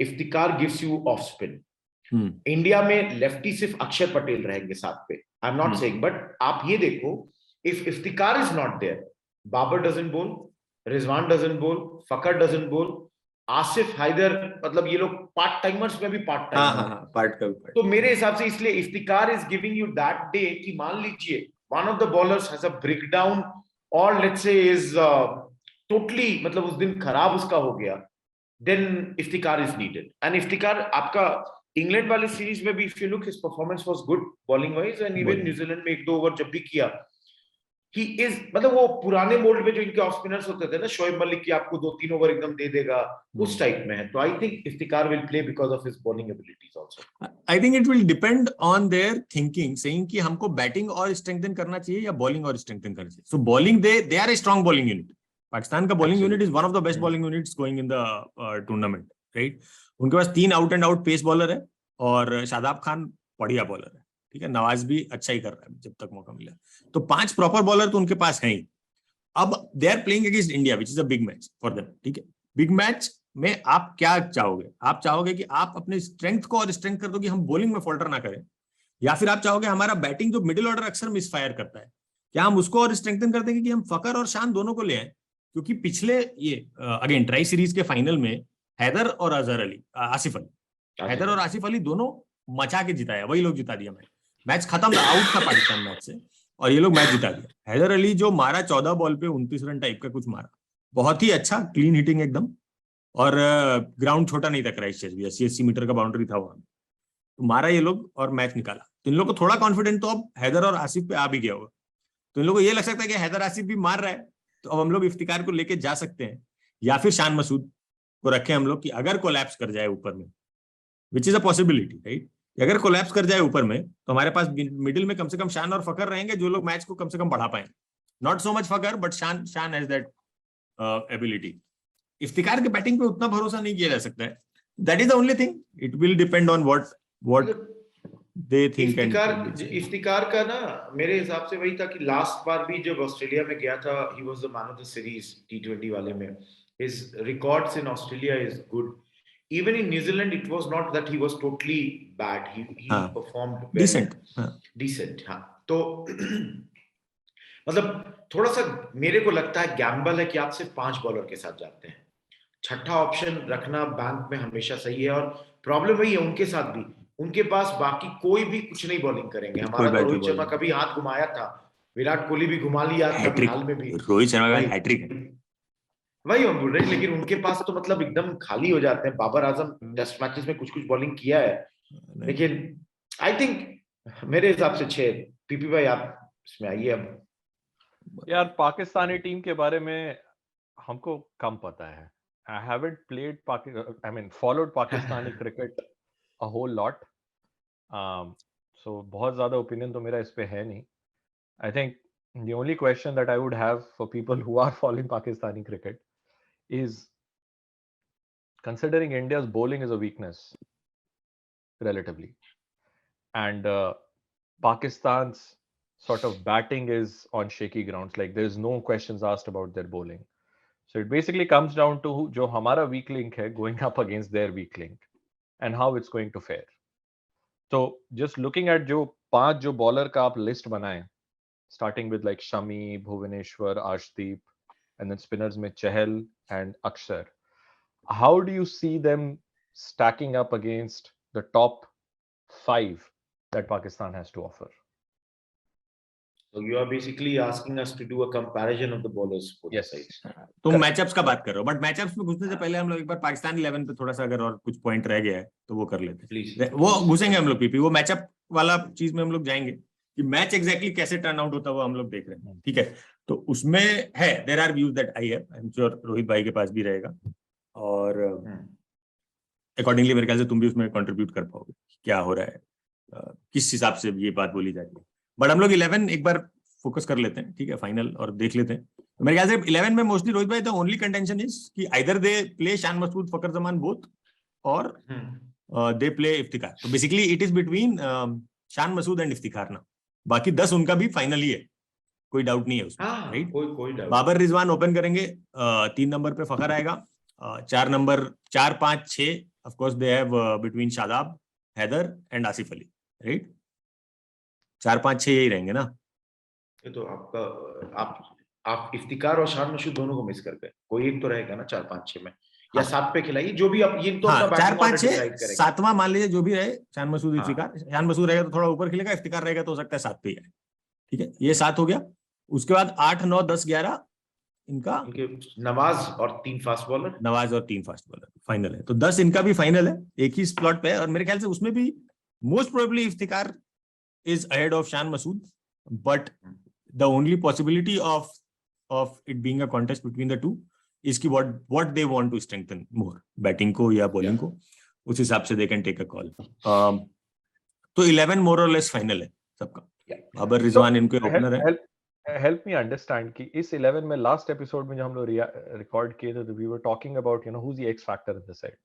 Iftikhar gives you off spin. India में लेफ्टी सिर्फ अक्षर पटेल रहेंगे साथ पे, I am not saying, but आप ये देखो if Iftikhar is not there, Babar doesn't bowl, Rizwan doesn't बोल, फकर डजंट बोल, आसिफ, हैदर, मतलब ये लोग पार्ट टाइमर्स में भी पार्ट टाइम। तो मेरे हिसाब से इसलिए Iftikhar is giving you that day कि मान लीजिए one of the bowlers has a breakdown और लेट्स से इज टोटली मतलब उस दिन खराब उसका हो गया, then Iftikhar is needed. And Iftikhar आपका इंग्लैंड वाले सीरीज में भी if you look his performance was good bowling wise, and even New Zealand में 1-2 ओवर जब भी किया ही इज, मतलब वो पुराने मोल्ड में जो इनके ऑफ स्पिनर्स होते थे ना, शोएब मलिक की आपको 2-3 ओवर एकदम दे देगा, उस टाइप में है. तो I think Iftikhar will play because of his bowling abilities also. I think it will depend on their thinking, saying कि हमको बैटिंग और स्ट्रेंथन करना चाहिए या बॉलिंग और स्ट्रेंथन करना चाहिए. So bowling they are a strong bowling unit. Pakistan का bowling unit is one of the best bowling units going in the tournament, right. उनके पास 3 out and out pace bowler है और शादाब खान बढ़िया बॉलर है, ठीक है. नवाज भी अच्छा ही कर रहा है जब तक मौका मिला. तो 5 प्रॉपर बॉलर तो उनके पास हैं ही. अब they are playing against India which is a big match for them, ठीक है. बिग मैच में आप क्या चाहोगे? आप चाहोगे कि आप अपने स्ट्रेंथ को और स्ट्रेंथ कर दो कि हम बॉलिंग में फॉल्टर ना करें, या फिर आप चाहोगे हमारा बैटिंग जो मिडिल ऑर्डर अक्सर मिसफायर करता है, क्या हम उसको और स्ट्रेंथन कर देंगे कि हम फकर और शान दोनों को ले आए? क्योंकि पिछले ये अगेन ट्राई सीरीज के फाइनल में हैदर और अजहर अली, आसिफ अली, हैदर और आसिफ अली दोनों मचा के जिताया, वही लोग जिता दिया. मैच खत्म था, आउट था पाकिस्तान मैच से, और ये लोग मैच जिता दिया. हैदर अली जो मारा 14 बॉल पे 29 रन टाइप का कुछ मारा, बहुत ही अच्छा क्लीन हिटिंग एकदम, और ग्राउंड छोटा नहीं था क्राइस्टचर्च भी, 80 मीटर का बाउंड्री था वहां, तो मारा ये लोग और मैच निकाला. तो इन लोग को थोड़ा कॉन्फिडेंट तो अब हैदर और आसिफ पे आ भी गया होगा. तो इन लोगों को ये लग सकता है कि हैदर आसिफ भी मार रहा है, तो अब हम लोग इफ्तिकार को लेके जा सकते हैं, या फिर शान मसूद को रखें हम लोग कि अगर कोलैप्स कर जाए ऊपर में, विच इज अ पॉसिबिलिटी, राइट. अगर कोलैप्स कर जाए ऊपर में तो हमारे पास मिडिल में कम से कम शान और फकर रहेंगे, जो लोग मैच को कम से कम बढ़ा पाएंगे. नॉट सो मच फकर, बट शान हैज दैट एबिलिटी. इफ्तिकार के बैटिंग पे उतना भरोसा नहीं किया जा सकता है. That is the only thing. It will depend on what they think. Iftikhar का ना मेरे हिसाब से वही था कि लास्ट बार भी जब ऑस्ट्रेलिया में गया था, he was the man of the series T20 वाले में. His records in Australia is good. Even in New Zealand, it was not that he was totally bad. He performed well. Decent. हाँ. तो मतलब थोड़ा सा मेरे को लगता है गैम्बल है कि आप सिर्फ 5 बॉलर के साथ जाते हैं. छठा ऑप्शन रखना बैंक में हमेशा सही है, और प्रॉब्लम वही है उनके साथ भी, उनके पास बाकी कोई भी कुछ नहीं बॉलिंग करेंगे. हमारा रोहित शर्मा कभी हाथ घुमाया था, विराट कोहली भी घुमा लिया था हाल में भी. रोहित शर्मा का हैट्रिक, वही हम बोल रहे हैं, लेकिन उनके पास तो मतलब एकदम खाली हो जाते हैं. बाबर आजम टेस्ट मैचेस में कुछ बॉलिंग किया है, लेकिन आई थिंक मेरे हिसाब से 6. पीपी भाई आप इसमें आइए. अब यार पाकिस्तानी टीम के बारे में हमको कम पता है. I haven't played followed Pakistani cricket a whole lot. So बहुत ज़्यादा opinion तो मेरा इस पे है नहीं. I think the only question that I would have for people who are following Pakistani cricket is, considering India's bowling is a weakness relatively, and Pakistan's sort of batting is on shaky grounds, like there's no questions asked about their bowling. So it basically comes down to जो हमारा weak link है going up against their weak link and how it's going to fare. So just looking at जो 5 जो bowler का आप list बनाएं, starting with like Shami, Bhuvaneshwar, Arshdeep, and then spinners में Chahal and Akshar. How do you see them stacking up against the top 5 that Pakistan has to offer? So you are basically asking us to do a comparison of the bowlers both Yes. sides. तो मैचअप्स का बात कर रहे हो, बट मैचअप्स में घुसने से पहले हम लोग एक बार पाकिस्तान 11 पे थोड़ा सा अगर और कुछ पॉइंट रह गया है तो वो कर लेते हैं. Please. वो घुसेंगे हम लोग पीपी, वो मैचअप वाला चीज में हम लोग जाएंगे कि मैच एग्जैक्टली कैसे टर्न आउट होता है वो हम लोग देख रहे हैं. ठीक है, तो उसमें है there are views that I have, I am sure Rohit भाई के पास भी रहेगा, और अकॉर्डिंगली मेरे ख्याल से तुम भी उसमें कंट्रीब्यूट कर पाओगे क्या हो रहा है, किस हिसाब से ये बात बोली जा रही है. बट हम लोग 11 एक बार फोकस कर लेते हैं, ठीक है, फाइनल, और देख लेते हैं. तो मेरे ख्याल से 11 में मोस्टली रोहित भाई द ओनली कंटेंशन इज कि either they play Shan Masood, फकर Zaman both, और दे प्ले इफ्तिकार. तो basically it is between Shan Masood and Iftikhar ना. बाकी 10 उनका भी फाइनल ही है, कोई डाउट नहीं है उसमें, राइट. कोई डाउट. बाबर रिजवान ओपन करेंगे, 3 नंबर पे फकर आएगा, 4 number 4, 5, 6 of course they have between Shadab, Haider and Asif Ali, right. 4, 5, 6 यही रहेंगे ना. ये तो आपका आप इफ्तिकार और शान मसूद दोनों को मिस कर गए. कोई एक तो रहेगा ना 4, 5, 6 में, या 7 पे खिलाइए जो भी आप. ये तो 4, 5, 6 7वां मान लीजिए जो भी रहे, शान मसूद इफ्तिकार. शान मसूद रहेगा तो थोड़ा ऊपर खिलेगा, इफ्तिकार रहेगा तो हो सकता है 7 पे ही आए. ठीक है, ये 7 हो गया. उसके बाद 8, 9, 10, 11 इनका नवाज और 3 फास्ट बॉलर, नवाज और 3 फास्ट बॉलर फाइनल है. तो 10 इनका भी फाइनल है, एक ही स्लॉट पे है, और मेरे ख्याल से उसमें भी most probably Iftikhar is ahead of Shan Masood, but the only possibility of it being a contest between the two is कि what they want to strengthen more, batting को या bowling को, उस हिसाब से they can take a call. तो 11 more or less final है सबका. बाबर रिजवान इनके ओपनर है. Help me understand कि इस 11 में लास्ट एपिसोड में जो हम लोग रिकॉर्ड किए थे, we were talking about who's the X factor in this side.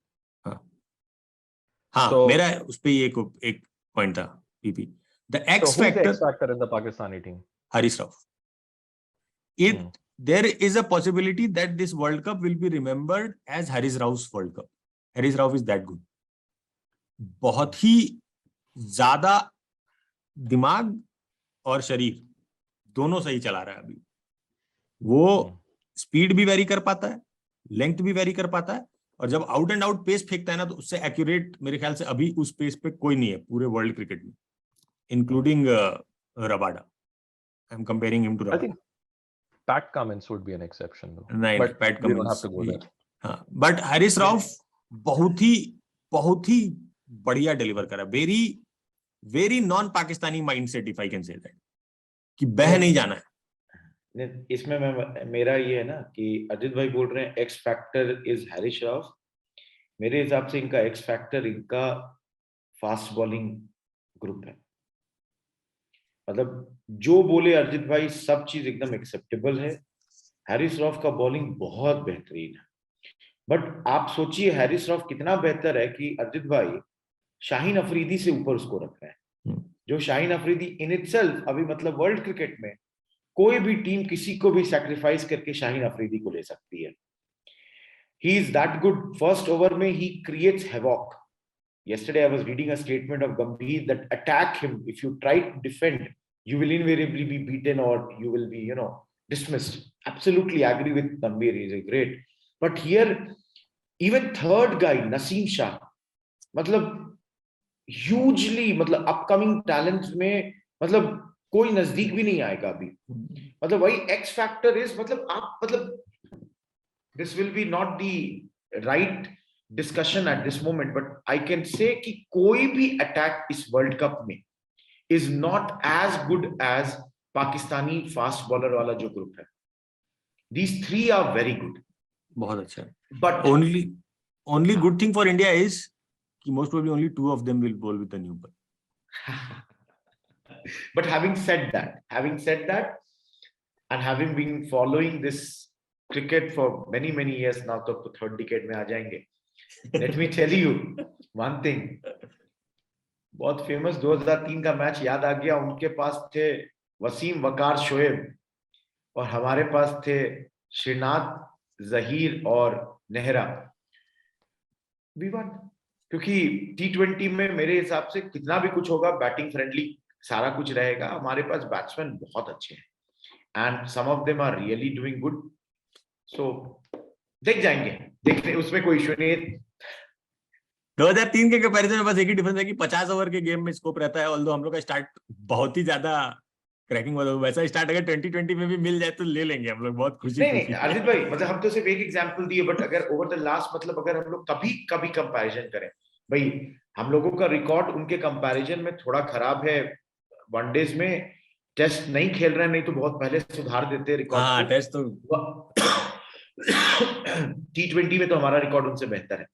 हाँ, So, मेरा उस पे एक पॉइंट था PP. The X so who's the factor, X factor in the Pakistani team? Haris Rauf. There is a possibility that this World Cup will be remembered as Haris Rauf's World Cup. Haris Rauf is that good. बहुत ही ज्यादा दिमाग और शरीर दोनों सही चला रहा है अभी. वो स्पीड भी वेरी कर पाता है, लेंथ भी वेरी कर पाता है, और जब आउट एंड आउट पेस फेंकता है ना, तो उससे एक्यूरेट मेरे ख्याल से अभी उस पेस पे कोई नहीं है पूरे वर्ल्ड क्रिकेट में, including Rabada. I am comparing him to Rabada. I think Pat Cummins would be an exception though. नहीं, But PAT we don't Cummins. have to go there. हाँ, बट हारिस राउफ बहुत ही बढ़िया डिलीवर करा. Very very non Pakistani mindset, if I can say that, कि बह नहीं जाना है. इसमें मेरा ये है ना कि अजित भाई बोल रहे हैं x factor is Harris Rauf. मेरे हिसाब से इनका एक्स फैक्टर इनका फास्ट बॉलिंग ग्रुप है. मतलब जो बोले अर्जित भाई सब चीज एकदम एक्सेप्टेबल है. हैरिस रॉफ का बॉलिंग बहुत बेहतरीन है, बट आप सोचिए हैरिस रॉफ कितना बेहतर है कि अर्जित भाई शाहीन अफरीदी से ऊपर उसको रख रहे हैं. जो शाहीन अफरीदी इन इटसेल्फ अभी मतलब वर्ल्ड क्रिकेट में कोई भी टीम किसी को भी सैक्रिफाइस करके शाहीन अफरीदी को ले सकती है. He is that good. First over में ही creates havoc. Yesterday I was reading a statement of Gambhir that attack him. If you try to defend, you will invariably be beaten or you will be, dismissed. Absolutely agree with Gambhir. He's a great. But here, even third guy, Naseem Shah, मतलब hugely, मतलब upcoming talents में, मतलब कोई नजदीक भी नहीं आएगा अभी. मतलब वही X factor is, मतलब आप, मतलब this will be not the right discussion at this moment, but I can say कि कोई भी attack इस वर्ल्ड कप में is not as good as Pakistani fast bowler वाला जो ग्रुप है. These three are very good. बहुत अच्छा है. But only good thing for India is कि most probably only 2 of them will bowl with the new ball. but having said that, and having been following this cricket for many years now, तो third decade में आ जाएंगे. Let me tell you one thing. बहुत फेमस 2003 का मैच याद आ गया. उनके पास थे वसीम, वकार, शोएब, और हमारे पास थे श्रीनाथ, जहीर और नेहरा. We won. क्योंकि T20 में मेरे हिसाब से कितना भी कुछ होगा, बैटिंग फ्रेंडली सारा कुछ रहेगा. हमारे पास बैट्समैन बहुत अच्छे हैं, and some of them are really doing good. So देख जाएंगे, देखने उसमें कोई इश्यू नहीं है. 2003 के कंपैरिजन में बस एक ही डिफरेंस है कि 50 ओवर के गेम में स्कोप रहता है. ऑल्दो हम लोग का स्टार्ट बहुत ही ज्यादा क्रैकिंग वाला, वैसा स्टार्ट अगर 2020 में भी मिल जाए तो ले लेंगे हम लोग बहुत खुशी. नहीं अजित भाई, मतलब हम तो सिर्फ एक एग्जांपल दिए, बट अगर ओवर द लास्ट, मतलब अगर हम लोग कभी कंपैरिजन करें, भाई हम लोगों का रिकॉर्ड उनके कंपैरिजन में थोड़ा खराब है. वनडेज में टेस्ट नहीं खेल रहे, नहीं तो बहुत पहले सुधार देते रिकॉर्ड. हाँ, टेस्ट तो T20 में तो हमारा रिकॉर्ड उनसे बेहतर है,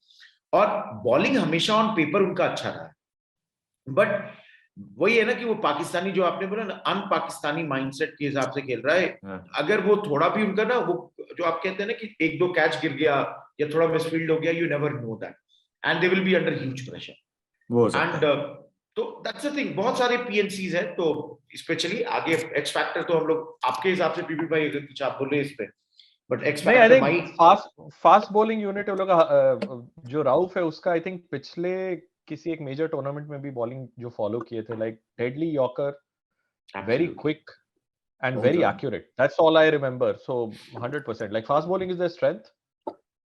और बॉलिंग हमेशा ऑन पेपर उनका अच्छा रहा है. बट वही है ना कि वो पाकिस्तानी, जो आपने बोला ना, अन पाकिस्तानी माइंडसेट के हिसाब से खेल रहा है. अगर वो थोड़ा भी उनका ना, वो जो आप कहते हैं ना कि 1-2 कैच गिर गया या थोड़ा मिसफील्ड हो गया, you never know that, and they will be under huge pressure. And तो दैट्स द थिंग. बहुत सारे पीएनसीज है, तो स्पेशली आगे एक्स फैक्टर तो हम लोग आपके हिसाब से पीपी भाई अगर कुछ आप बोल रहे हैं इस पे, बट एक्स फैक्टर भाई फास्ट बॉलिंग यूनिट हम लोग का जो राउफ है उसका, आई थिंक पिछले किसी एक मेजर टूर्नामेंट में भी बॉलिंग जो फॉलो किए थे, like deadly yorker, very quick and very accurate. That's all I remember. So 100% like fast bowling is the strength,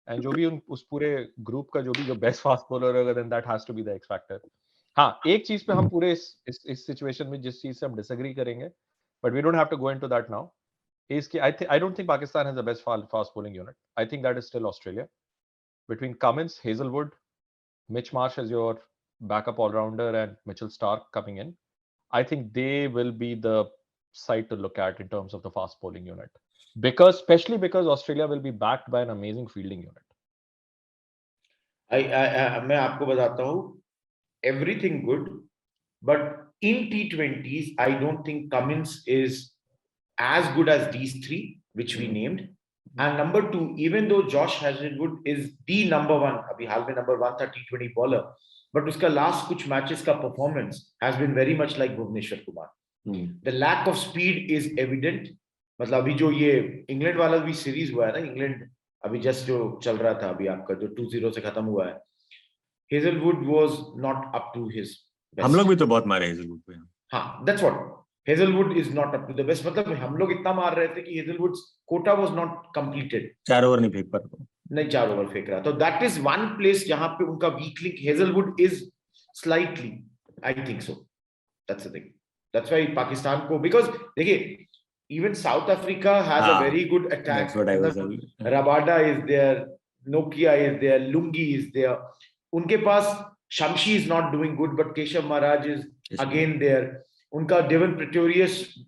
and जो भी उस पूरे ग्रुप का जो बेस्ट फास्ट बॉलर होगा, then that has to be the X factor. हाँ, एक चीज पे हम पूरे इस सिचुएशन में जिस चीज से हम डिसएग्री करेंगे, but we don't have to go into that now, is I don't think Pakistan has the best fast bowling unit. I think that is still Australia. Between Cummins, Hazelwood, Mitch Marsh as your backup all-rounder, and Mitchell Starc coming in, I think they will be the side to look at in terms of the fast bowling unit, especially because Australia will be backed by an amazing fielding unit. मैं आपको बताता हूँ, everything good, but in T20s, I don't think Cummins is as good as these three, which we named. And number two, even though Josh Hazlewood is the number one, अभी हाल में number one था T20 bowler, but उसका last कुछ matches का performance has been very much like Bhuvneshwar Kumar. The lack of speed is evident. मतलब अभी जो ये इंग्लैंड वाला भी सीरीज हुआ है ना, इंग्लैंड अभी जस्ट जो चल रहा था अभी आपका जो 2-0 से खत्म हुआ है, Hazelwood was not up to his best. हम लोग भी तो बहुत मारे हेजलवुड पे. हाँ, that's what. Hazelwood is not up to the best. मतलब हम लोग इतना मार रहे थे कि Hazelwood's quota was not completed. 4 over नहीं फेंक पा रहा. नहीं 4 ओवर फेंक रहा. तो that is one place जहाँ पे उनका weak link Hazelwood is slightly, I think so. That's the thing. That's why Pakistan को, because देखिए even South Africa has a very good attack. That's what I was Rabada is there, Nokia is there, Lungi is there. उनके पास Shamshi is not doing good, but Keshav Maharaj is again there. उनका Devon Pretorius,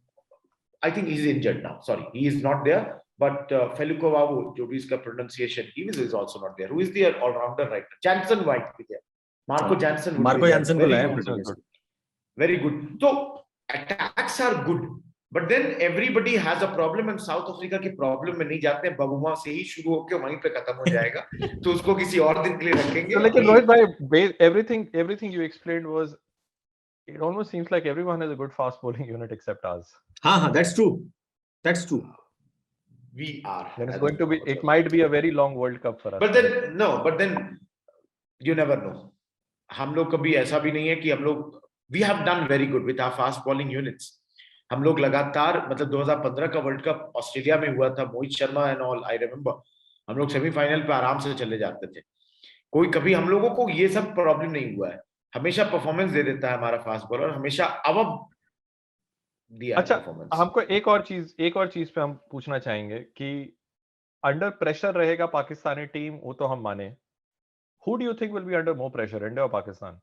I think he's injured now. Sorry, he is not there. But Felukovavu, जो भी इसका pronunciation, he is also not there. Who is the all-rounder right now? Jansen White is there. Marco Jansen. Marco Jansen को लाया. Very good. So attacks are good. But then everybody has a problem, and South Africa के problem में नहीं जाते हैं. बबुमा से ही शुरू होके वहीं पे खत्म हो जाएगा. तो उसको किसी और दिन के लिए रखेंगे. लेकिन रोहित भाई, everything you explained was, it almost seems like everyone has a good fast bowling unit except us. हाँ, that's true. That's true. We are. Then it's going to be. It might be a very long World Cup for us. But then you never know. हम लोग कभी ऐसा भी नहीं है कि हम लोग, we have done very good with our fast bowling units. हम लोग लगातार, मतलब 2015 का वर्ल्ड कप ऑस्ट्रेलिया में हुआ था, Mohit Sharma and all, I remember, हम लोग सेमीफाइनल पे आराम से चले जाते थे. कोई कभी हम लोगों को ये सब प्रॉब्लम नहीं हुआ है. हमेशा परफॉर्मेंस दे देता है हमारा फास्ट बॉलर, हमेशा अब दिया. अच्छा, हमको एक और चीज पे हम पूछना चाहेंगे कि अंडर प्रेशर रहेगा पाकिस्तानी टीम, वो तो हम माने. Who do you think will be under more pressure, India or Pakistan?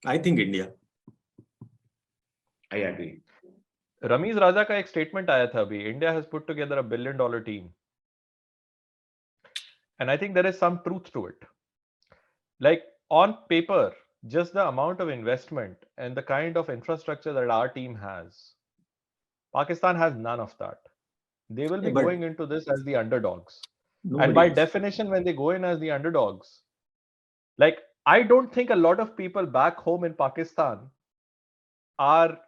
I think India. I agree. Ramiz राजा का एक स्टेटमेंट आया था अभी, India has put together $1 billion team, and I think there is some truth to it. Like on paper, just the amount of investment and the kind of infrastructure that our team has, Pakistan has none of that. They will be going into this as the underdogs. And by definition, when they go in as the underdogs, like, I don't think a lot of people back home in Pakistan are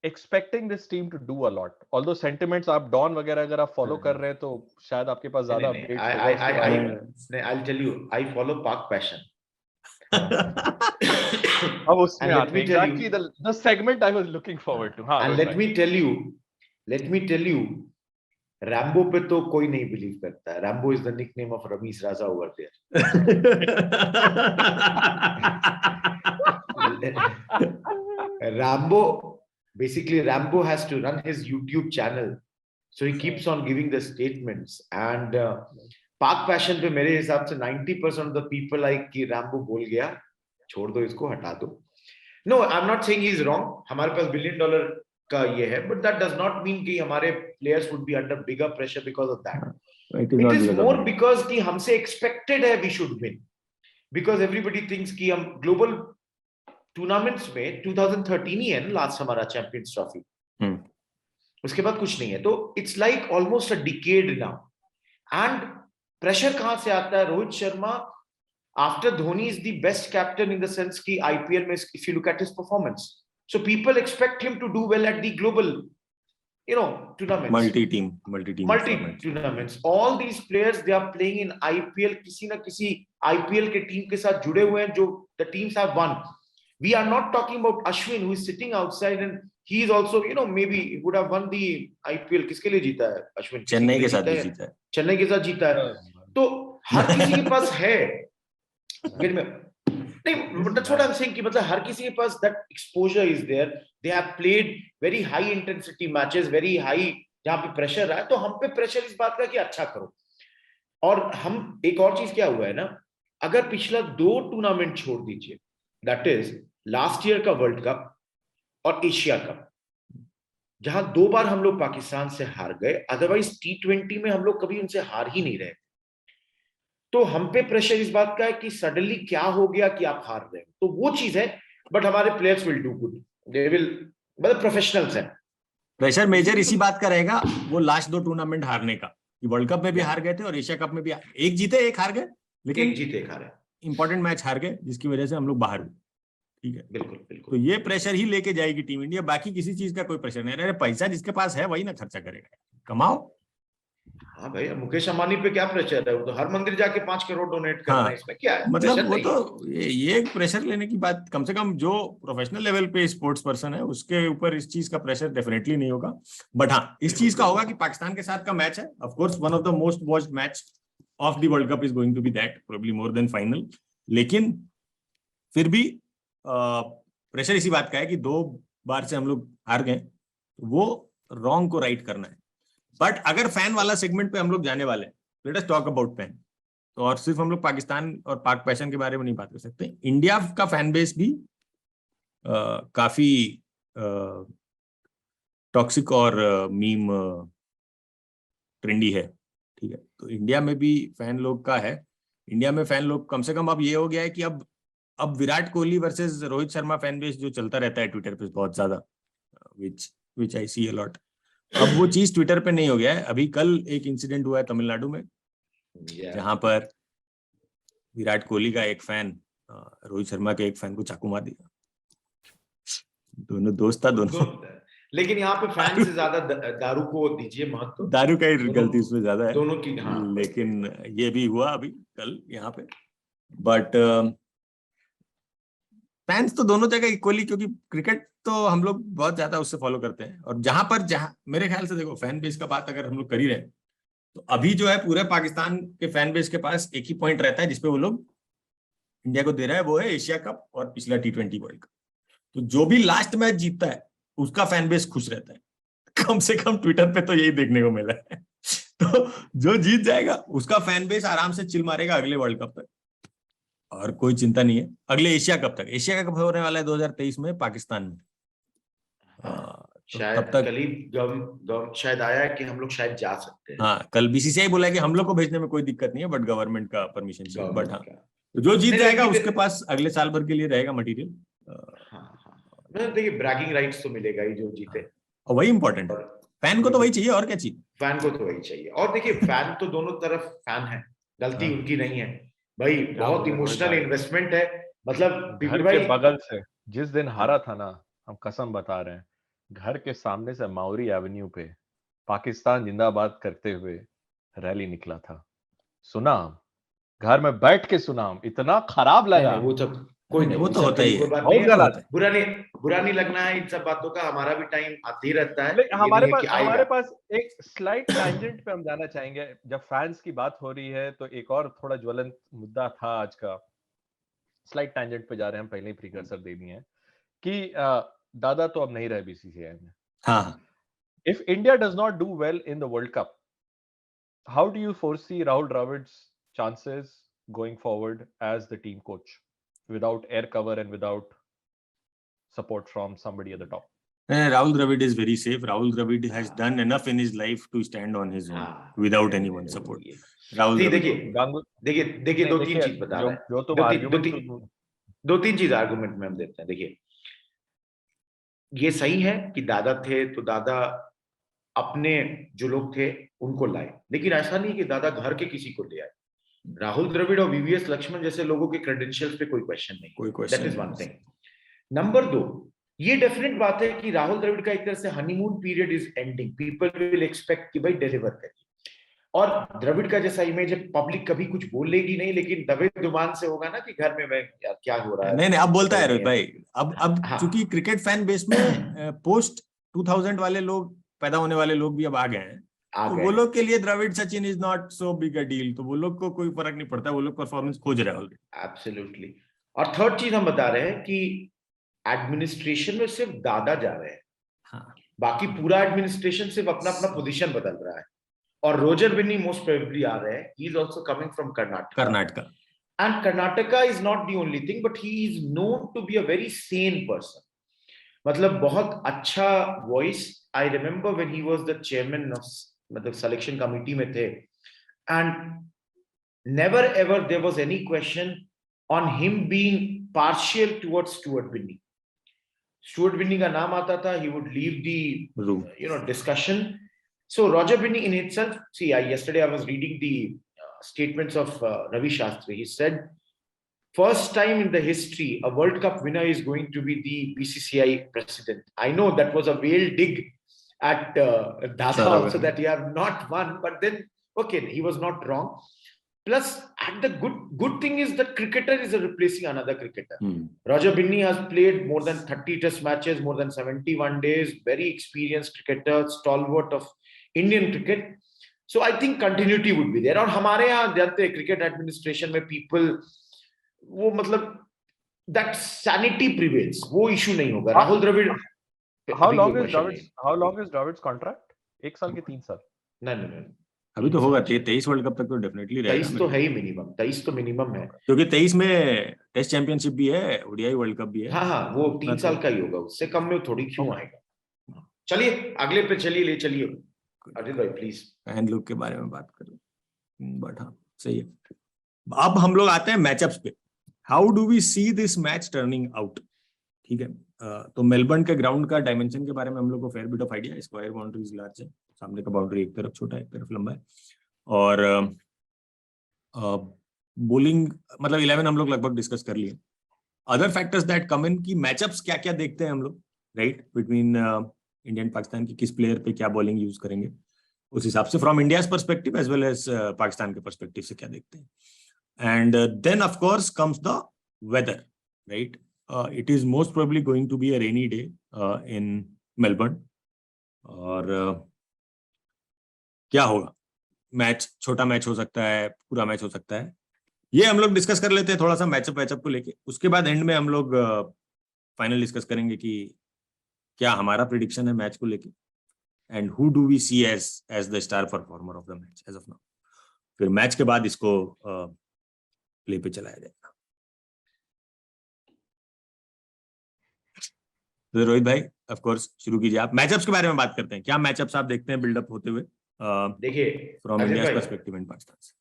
expecting this team to do a lot. Although sentiments आप डॉन वगैरह अगर आप फॉलो कर रहे हैं तो शायद आपके पास ज्यादा updates. I'll tell you, I follow Pak Passion. अब उसमें आते हैं exactly the segment I was looking forward to. हाँ, and let me tell you, Rambo पे तो कोई नहीं बिलीव करता है. Rambo is the nickname of Ramiz Raza over there. Rambo has to run his YouTube channel, so he keeps on giving the statements. And Pak Passion पे मेरे हिसाब से 90% of the people like कि Rambo बोल गया, छोड़ दो इसको, हटा दो. No, I'm not saying he's wrong. हमारे पास $1 billion का ये है, but that does not mean कि हमारे players would be under bigger pressure because of that. It is more because कि हमसे expected है we should win, because everybody thinks कि हम global tournaments में 2013 ही है ना last हमारा Champions Trophy. उसके बाद कुछ नहीं है. तो it's like almost a decade now. And pressure कहाँ से आता है? Rohit Sharma after Dhoni is the best captain in the sense कि IPL में, if you look at his performance. So people expect him to do well at the global, tournaments. Multi-team tournaments. All these players, they are playing in IPL. किसी ना किसी IPL के team के साथ जुड़े हुए हैं जो the teams have won. We are not talking about Ashwin, who is sitting outside, and he is also, maybe would have won the IPL. किसके लिए जीता है Ashwin? चेन्नई के साथ जीता है. चेन्नई के साथ जीता है. तो हर किसी के पास है. But that's what I'm saying कि मतलब हर किसी के पास that exposure is there. They have played very high intensity matches, very high, जहाँ पे pressure है. तो हम पे pressure इस बात का कि अच्छा करो. और हम एक और चीज क्या हुआ है ना, अगर पिछला 2 टूर्नामेंट छोड़ दीजिए, that is last year का वर्ल्ड कप और एशिया कप, जहां 2 बार हम लोग पाकिस्तान से हार गए, अदरवाइज T20 में हम लोग कभी उनसे हार ही नहीं रहे। तो हम पे प्रेशर इस बात का है कि सडनली क्या हो गया कि आप हार रहे हो, तो वो चीज है। बट हमारे players will do good, they will, मतलब प्रोफेशनल्स हैं। प्रेशर मेजर इसी बात का रहेगा, वो लास्ट 2 टूर्नामेंट हारने का, कि वर्ल्ड कप में भी हार गए थे और एशिया कप में भी एक जीते एक हार गए, लेकिन एक जीते एक हारे, इंपॉर्टेंट मैच हार गए जिसकी वजह से हम लोग बाहर हुए। ठीक है, बिल्कुल तो बिल्कुल। ये प्रेशर ही लेके जाएगी टीम इंडिया, बाकी किसी चीज का कोई प्रेशर नहीं। अरे पैसा जिसके पास है वही ना खर्चा करेगा, कमाओ। हाँ भैया, मुकेश अंबानी पे क्या प्रेशर है, वो तो हर मंदिर जाके 5 करोड़ डोनेट कर रहे हैं, हाँ, इसमें क्या है, मतलब प्रेशर वो नहीं है। तो ये प्रेशर लेने की बात, कम से कम जो प्रोफेशनल लेवल पे स्पोर्ट्स पर्सन है उसके ऊपर इस चीज का प्रेशर डेफिनेटली नहीं होगा। बट हाँ, इस चीज का होगा कि पाकिस्तान के साथ का मैच है, of course one of the most watched match of the world cup is going to be that, probably more than final. लेकिन फिर भी प्रेशर इसी बात का है कि 2 बार से हम लोग हार गए, वो रॉन्ग को राइट करना है। बट अगर फैन वाला सेगमेंट पे हम लोग जाने वाले हैं, let us talk about fan. तो और सिर्फ हम लोग पाकिस्तान और पाक पैशन के बारे में नहीं बात कर सकते, इंडिया का फैन बेस भी काफी टॉक्सिक और मीम ट्रेंडी है। ठीक है, तो इंडिया में भी फैन लोग का है, इंडिया में फैन लोग कम से कम अब ये हो गया है कि अब Virat Kohli versus Rohit Sharma fan base जो चलता रहता है ट्विटर पे बहुत ज्यादा, विच आई सी अ लॉट, अब वो चीज ट्विटर पे नहीं हो गया है। अभी कल एक इंसिडेंट हुआ है तमिलनाडु में, जहां पर विराट कोहली का एक फैन रोहित शर्मा के एक फैन को चाकू मार दिया। दोनों दोस्त था दोनों। लेकिन यहाँ पे फैन से ज्यादा दारू को दीजिए महत्व, दारू का ही गलती उसमें ज्यादा है दोनों की। हाँ, लेकिन ये भी हुआ अभी कल यहाँ पे। बट फैंस तो दोनों जगह इक्वली, क्योंकि क्रिकेट तो हम लोग बहुत ज्यादा उससे फॉलो करते हैं, और जहां मेरे ख्याल से देखो फैन बेस का बात अगर हम लोग कर ही रहे हैं, तो अभी जो है पूरे पाकिस्तान के फैन बेस के पास एक ही पॉइंट रहता है जिसपे वो लोग इंडिया को दे रहा है, वो है एशिया कप और पिछला T20 वर्ल्ड कप। तो जो भी लास्ट मैच जीतता है उसका फैन बेस खुश रहता है, कम से कम ट्विटर पे तो यही देखने को मिला है। तो जो जीत जाएगा उसका फैन बेस आराम से चिल मारेगा अगले वर्ल्ड कप तक, और कोई चिंता नहीं है अगले एशिया कप तक। एशिया कप होने वाला है 2023 में पाकिस्तान में। शायद तब तक कल ही गम शायद आया है कि हम लोग शायद जा सकते हैं। हाँ, कल BCCI बोला है कि हम लोग को भेजने में कोई दिक्कत नहीं है, बट गवर्नमेंट का परमिशन चाहिए। बट हाँ, तो जो जीत जाएगा उसके पास अगले साल भर के लिए रहेगा मटेरियल। देखिए, ब्रैगिंग राइट्स तो मिलेगा ही जो जीते, और वही इंपॉर्टेंट है, फैन को तो वही चाहिए, और क्या चाहिए फैन को तो वही चाहिए। और देखिए, फैन तो दोनों तरफ फैन है, गलती उनकी नहीं है भाई, बहुत इमोशनल इन्वेस्टमेंट है। मतलब घर के बगल से जिस दिन हारा था ना, हम कसम बता रहे हैं, घर के सामने से माउरी एवेन्यू पे पाकिस्तान जिंदाबाद करते हुए रैली निकला था। सुना, घर में बैठ के सुना, इतना खराब लगा। वो सब कोई नहीं, वो तो होता ही है, बुरा नहीं लगना है इन सब बातों का, हमारा भी टाइम आते ही रहता है। हमारे पास एक स्लाइट टैंजेंट पे हम जाना चाहेंगे। जब फैंस की बात हो रही है तो एक और थोड़ा ज्वलंत मुद्दा था आज का, स्लाइट टैंजेंट पे जा रहे हैं हम, पहले ही प्रीकर्सर दे दिए हैं कि दादा तो अब नहीं रहे BCCI में। हाँ, If India does not do well in the World Cup, how do you foresee Rahul Dravid's chances going forward as the team coach without air cover and without support from somebody at the top? Rahul Dravid is very safe. Rahul Dravid has done enough in his life to stand on his own without anyone's support. Rahul देखिए दो तीन चीज बता रहा है, दो तीन चीज आर्गुमेंट में हम देते हैं। देखिए, ये सही है कि दादा थे तो दादा अपने जो लोग थे उनको लाए, लेकिन ऐसा नहीं कि दादा घर के किसी को ले आए। राहुल द्रविड़ और VVS लक्ष्मण जैसे लोगों के क्रेडेंशियल्स पे कोई क्वेश्चन नहीं, that is one thing. Number 2, ये डेफिनेट बात है कि राहुल द्रविड़ का एक तरह से honeymoon period is ending, people will expect कि भाई डिलीवर करिए। और द्रविड़ का जैसा इमेज है, पब्लिक कभी कुछ बोलेगी नहीं, लेकिन दबे दुमान से होगा ना कि घर में मैं यार क्या हो रहा है। नहीं, अब बोलता है रोहित भाई, अब चूंकि क्रिकेट फैन बेस में पोस्ट 2000 वाले लोग, पैदा होने वाले लोग भी अब आ गए हैं, तो वो लोग के लिए Dravid Sachin is not so big a deal, तो वो लोग को कोई फर्क नहीं पड़ता, वो लोग परफॉर्मेंस खोज रहे हैं ऑलरेडी। एब्सोल्युटली। और थर्ड चीज हम बता रहे हैं कि एडमिनिस्ट्रेशन में सिर्फ दादा जा रहे हैं, हाँ, बाकी पूरा एडमिनिस्ट्रेशन सिर्फ अपना अपना पोजीशन बदल रहा है। और रोजर बिन्नी मोस्ट प्रोबेबली आ रहे हैं, he is also coming from Karnataka, and Karnataka is not the only thing, but he is known to be a very sane person. मतलब बहुत अच्छा voice, I remember when he was the chairman of मतलब selection committee में थे, and never ever there was any question on him being partial towards Stuart Binney. Stuart Binney का नाम आता था, he would leave the Room. discussion. So Roger Binney in itself, see, yesterday I was reading the statements of Ravi Shastri. He said, first time in the history, a World Cup winner is going to be the BCCI president. I know that was a veiled dig at Dada also, that he have not won, but then, okay, he was not wrong. Plus, and the good thing is that cricketer is replacing another cricketer. Roger Binney has played more than 30 test matches, more than 71 days, very experienced cricketer, stalwart of Indian cricket. So I think continuity would be there. और हमारे यहाँ जानते हैं cricket administration में people वो मतलब that sanity prevails, वो issue नहीं होगा. Rahul Dravid. How long is Dravid's contract? 1 साल के 3 साल? नहीं. अभी तो होगा 23 वर्ल्ड कप तक तो डेफिनेटली रहेगा. 23 तो है ही मिनिमम. 23 तो मिनिमम है. क्योंकि 23 में टेस्ट चैंपियनशिप भी है, ओडीआई वर्ल्ड कप भी है. हाँ, वो 3 साल का ही होगा. उससे कम में थोड़ी क्यों आएगा. चलिए अगले पे चलिए. अजय भाई प्लीज. हैंड लुक के बारे में बात करें. बट हाँ सही है. अब हम लोग आते हैं मैचअप्स पे. How do we see this match turning out? ठीक है. तो मेलबर्न के ग्राउंड का डायमेंशन के बारे में हम लोग को fair bit of idea. Square boundaries large है, सामने का बाउंड्री एक तरफ छोटा है, एक तरफ लंबा है. और बॉलिंग मतलब 11 हम लोग लगभग डिस्कस कर लिए. अदर फैक्टर्स दैट कम इन की मैचअप्स क्या क्या देखते हैं हम लोग, right, between India and Pakistan की किस प्लेयर पे क्या बॉलिंग यूज करेंगे, उस हिसाब से from India's perspective as well as Pakistan के पर्सपेक्टिव से क्या देखते हैं. And then of course comes the weather, right. It is most probably going to be a rainy day in Melbourne. और क्या होगा, मैच छोटा मैच हो सकता है, पूरा मैच हो सकता है. ये हम लोग डिस्कस कर लेते हैं थोड़ा सा मैचअप को लेके. उसके बाद एंड में हम लोग फाइनल डिस्कस करेंगे कि क्या हमारा प्रिडिक्शन है मैच को लेके, and who do we see as the star performer of the match as of now. फिर मैच के बाद इसको प्ले पे चलाया जाएगा. तो रोहित भाई ऑफ कोर्स शुरू कीजिए आप. मैचअप्स के बारे में बात करते हैं. क्या मैचअप्स आप देखते हैं बिल्डअप होते हुए देखिए from India perspective and Pakistan से?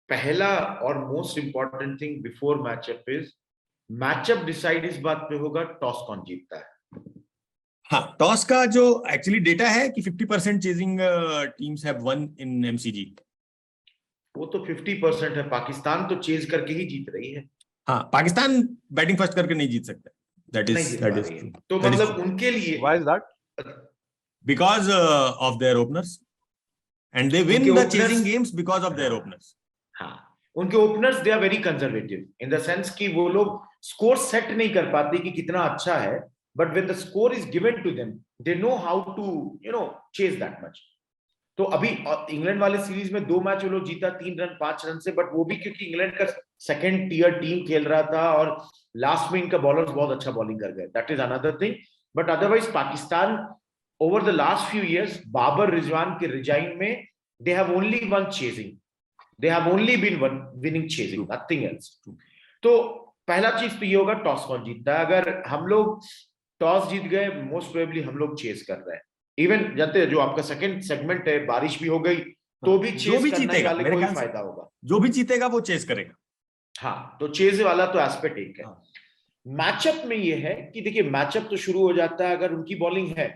पहला और most important thing before matchup is matchup decide इस बात पे होगा टॉस कौन जीतता है. हाँ, टॉस का जो एक्चुअली डेटा है कि 50% chasing teams have one in MCG. वो तो 50% है. पाकिस्तान तो चेज करके ही जीत रही है. हाँ, पाकिस्तान बैटिंग फर्स्ट करके नहीं जीत सकता. That is true. तो मतलब उनके लिए Why is that? because of their openers, and they win the chasing games because of their openers. हाँ, उनके openers they are very conservative in the sense कि वो लोग स्कोर सेट नहीं कर पाते कि कितना अच्छा है, but when the score is given to them they know how to chase that much. तो अभी इंग्लैंड वाले सीरीज में 2 मैच वो लोग जीता 3 रन 5 रन से, बट वो भी क्योंकि इंग्लैंड का सेकंड टियर टीम खेल रहा था और लास्ट में इनका बॉलर्स बहुत अच्छा बॉलिंग कर गए. That is another thing. But otherwise Pakistan over the last few years Babar Rizwan के रिजाइन में they have only one chasing. They have only been winning chasing, nothing else. तो पहला चीज तो ये होगा टॉस कौन जीतता है. अगर हम लोग टॉस जीत गए मोस्ट प्रोबेबली हम लोग चेस कर रहे हैं. इवन जानते हैं जो आपका सेकंड सेगमेंट है, बारिश भी हो गई तो भी चेस करने वाले को ही फायदा होगा. जो भी जीतेगा वो चेस करेगा. हाँ, तो चेस वाला तो एस्पेक्ट एक है. मैचअप में ये है कि देखिए मैचअप तो शुरू हो जाता है अगर उनकी बॉलिंग है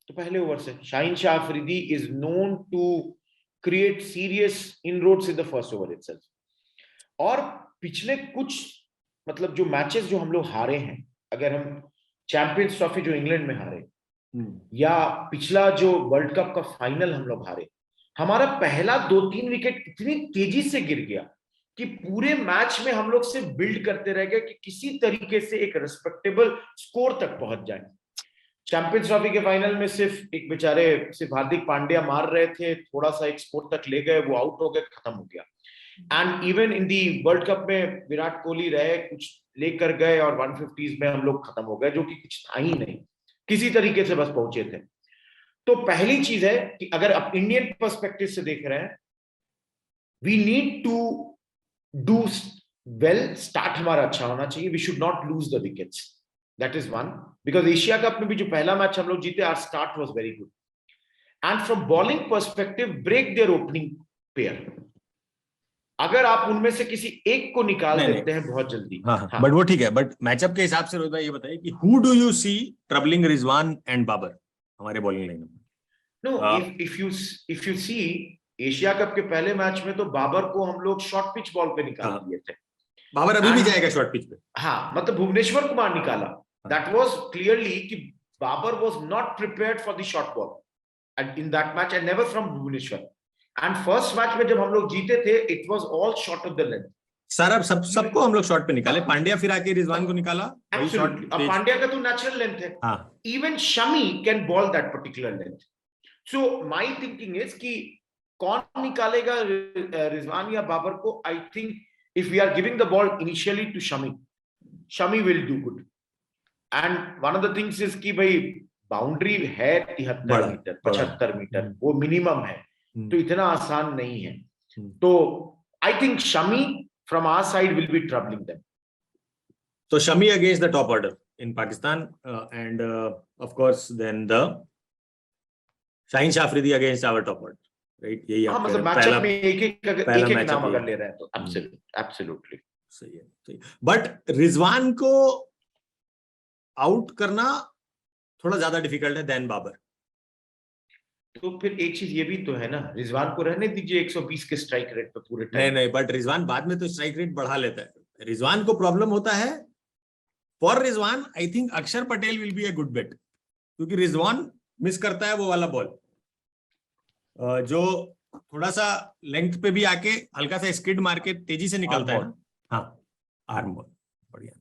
तो पहले ओवर से. Shaheen Shah Afridi is known to create serious inroads in the first over itself. और पिछले कुछ मतलब जो मैचेस जो हम लोग हारे हैं, अगर हम चैंपियंस ट्रॉफी जो इंग्लैंड में हारे या पिछला जो वर्ल्ड कप का फाइनल हम लोग हारे, हमारा पहला 2-3 विकेट इतनी तेजी से गिर गया कि पूरे मैच में हम लोग सिर्फ बिल्ड करते रह गए कि किसी तरीके से एक रिस्पेक्टेबल स्कोर तक पहुंच जाए. चैंपियंस ट्रॉफी के फाइनल में सिर्फ एक बेचारे सिर्फ हार्दिक पांड्या मार रहे थे, थोड़ा सा एक स्कोर तक ले गए, वो आउट हो गए, खत्म हो गया. And even in the world cup में विराट कोहली रहे, कुछ लेकर गए और 150s में हम लोग खत्म हो गए, जो कि कुछ था ही नहीं, किसी तरीके से बस पहुंचे थे. तो पहली चीज है कि अगर आप इंडियन पर्सपेक्टिव से देख रहे हैं, we need to do well. Start हमारा अच्छा होना चाहिए. We should not lose the wickets. That is one. Because Asia Cup में भी जो पहला मैच हम लोग जीते, our start was very good. And from bowling perspective, break their opening pair. अगर आप उनमें से किसी एक को निकाल देते हैं बहुत जल्दी, हाँ, बट वो ठीक है, बट मैचअप के हिसाब से रोहित भाई ये बताइए कि who do you see troubling Rizwan and Babar हमारे बॉलिंग लाइन में? No, if you see Asia cup के पहले मैच में तो बाबर को हम लोग शॉर्ट पिच बॉल पे निकाल दिए थे. बाबर अभी भी जाएगा शॉर्ट पिच पे. हाँ, मतलब भुवनेश्वर कुमार निकाला. That was clearly कि Babar was not prepared for the short ball and in that match and never from Bhubaneswar. And first match में जब हम लोग जीते थे, it was all short of the length. Sir अब सबको हम लोग शॉर्ट पे निकाले. पांड्या फिर आके रिजवान को निकाला. अब पांड्या का तो नेचुरल लेंथ है. Even Shami can ball that particular length. So my thinking is कि कौन निकालेगा रिजवान या बाबर को? I think if we are giving the ball initially to Shami will do good. And one of the things is कि भाई बाउंड्री है 73 मीटर 75 मीटर, वो मिनिमम है, तो इतना आसान नहीं है. तो I think Shami from our side will be troubling them. So Shami against the top order in Pakistan and of course then the Shaheen Shah Afridi against our top order, right? यही हाँ, मतलब मैचअप में एक नाम अगर ले रहे हैं तो absolutely सही है. बट रिजवान को आउट करना थोड़ा ज्यादा डिफिकल्ट है देन बाबर. तो फिर एक चीज ये भी तो है ना, रिजवान को रहने दीजिए 120 के स्ट्राइक रेट पे पूरे टाइम. नहीं, बट रिजवान बाद में तो स्ट्राइक रेट बढ़ा लेता है. रिजवान को प्रॉब्लम होता है. For Rizwan I think Akshar Patel will be a good bat, क्योंकि रिजवान मिस करता है वो वाला बॉल जो थोड़ा सा लेंथ पे भी आके हल्का सा स्किड मार के तेजी से निकलता है. हाँ, आर्म बॉल, बढ़िया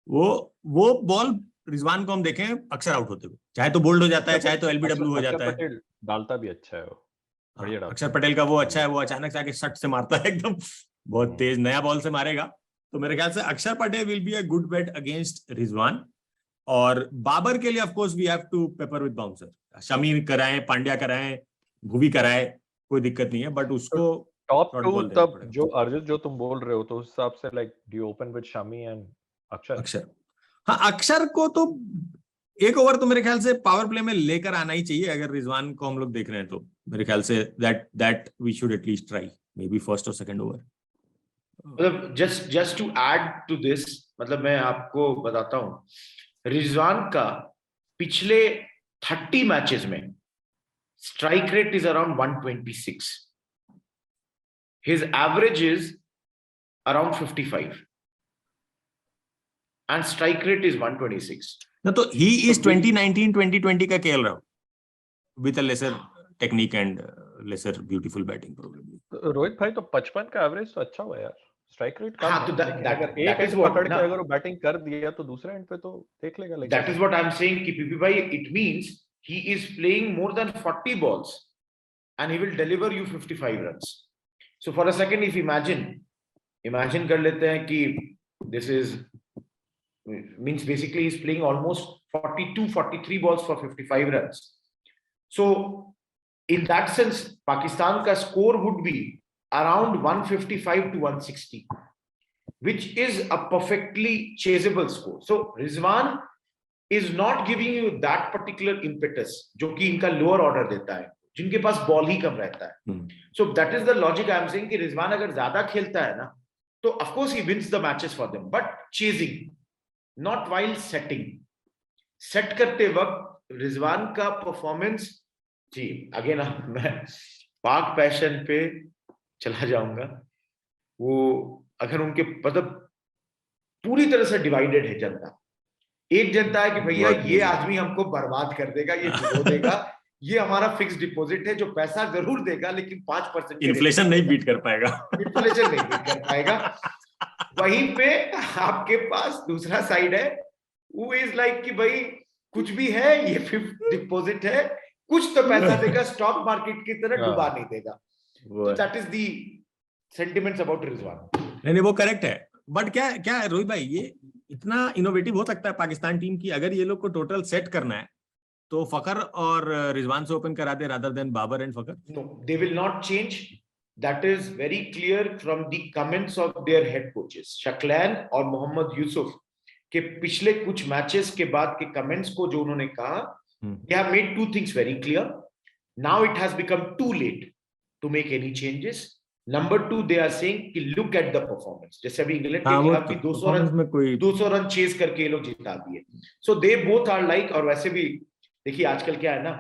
वो बॉल रिजवान को हम देखें अक्सर आउट होते हुए, चाहे तो बोल्ड हो जाता है, चाहे तो एलबीडब्ल्यू हो जाता है. डालता भी अच्छा है वो, बढ़िया. अक्षर पटेल का वो अच्छा है, वो अचानक से आके शट से मारता है एकदम बहुत तेज, नया बॉल से मारेगा. तो मेरे ख्याल से Akshar Patel will be a good bet against Rizwan. और बाबर के लिए of course we have to pepper with bouncer. Shami कराएं, पांड्या कराएं, भुवी कराएं, कोई दिक्कत नहीं है, बट उसको टॉप टू तब जो अर्जुन जो तुम बोल रहे हो तो उस हिसाब से like do you open with Shami and अक्षर. हाँ, अक्षर को तो एक ओवर तो मेरे ख्याल से पावर प्ले में लेकर आना ही चाहिए. अगर रिजवान को हम लोग देख रहे हैं तो मेरे ख्याल से that we should at least try, maybe first और सेकंड ओवर. मतलब just to add to this, मतलब मैं आपको बताता हूं, रिजवान का पिछले 30 मैचेस में strike rate is around 126. His average is around 55 and strike rate is 126. No, तो he is 2019-2020 का KL Rahul with a lesser technique and lesser beautiful batting probably. Rohit भाई तो 55 का एवरेज तो अच्छा हुआ यार. स्ट्राइक रेट का हाँ, तो अगर एक एंड पकड़ के अगर वो बैटिंग कर दिया तो दूसरे एंड पे तो देख लेगा. That is what I am saying कि पीपी भाई, it means he is playing more than 40 balls and he will deliver you 55 runs. So for a second if imagine कर लेते हैं कि this is means basically he's playing almost 42-43 balls for 55 runs. So in that sense Pakistan ka score would be around 155 to 160, which is a perfectly chaseable score. So Rizwan is not giving you that particular impetus जो कि इनका lower order देता है, जिनके पास बॉल ही कम रहता है. So that is the logic I am saying कि रिजवान अगर ज्यादा खेलता है ना तो of course he wins the matches for them, but chasing, not while setting. Set करते वक्त रिजवान का परफॉर्मेंस जी, अगेन मैं पाक पैशन पे चला जाऊंगा. वो अगर उनके मतलब पूरी तरह से डिवाइडेड है जनता. एक जनता है कि भैया ये आदमी हमको बर्बाद कर देगा, ये डुबो देगा, ये हमारा फिक्स डिपॉजिट है जो पैसा जरूर देगा लेकिन 5% इन्फ्लेशन नहीं बीट कर पाएगा. इन्फ्लेशन नहीं बीट कर पाएगा. वहीं पे आपके पास दूसरा साइड है, वो इज लाइक कि भाई कुछ भी है, ये फिक्स डिपॉजिट है, कुछ तो पैसा देगा, स्टॉक मार्केट की तरह डुबा नहीं देगा. तो that is the sentiments about Rizwan. नहीं वो करेक्ट है. बट क्या है रोहित भाई, ये इतना इनोवेटिव हो सकता है पाकिस्तान टीम की, अगर ये लोग को टोटल सेट करना है तो फकर और रिजवान से ओपन करा दे rather than Babar and Fakhar. No, they will not change. That is very clear from the comments of their head coaches Saqlain और मोहम्मद यूसुफ कि पिछले कुछ मैचेस के बाद के कमेंट्स को जो उन्होंने कहा, they have made two things very clear. Now it has become too late to make any changes. Number two, they are saying कि look at the performance. जैसे अभी इंग्लैंड के खिलाफ भी 200 रन चेस करके ये लोग जिता दिए. So they both are like, और वैसे भी देखिए आजकल क्या है ना,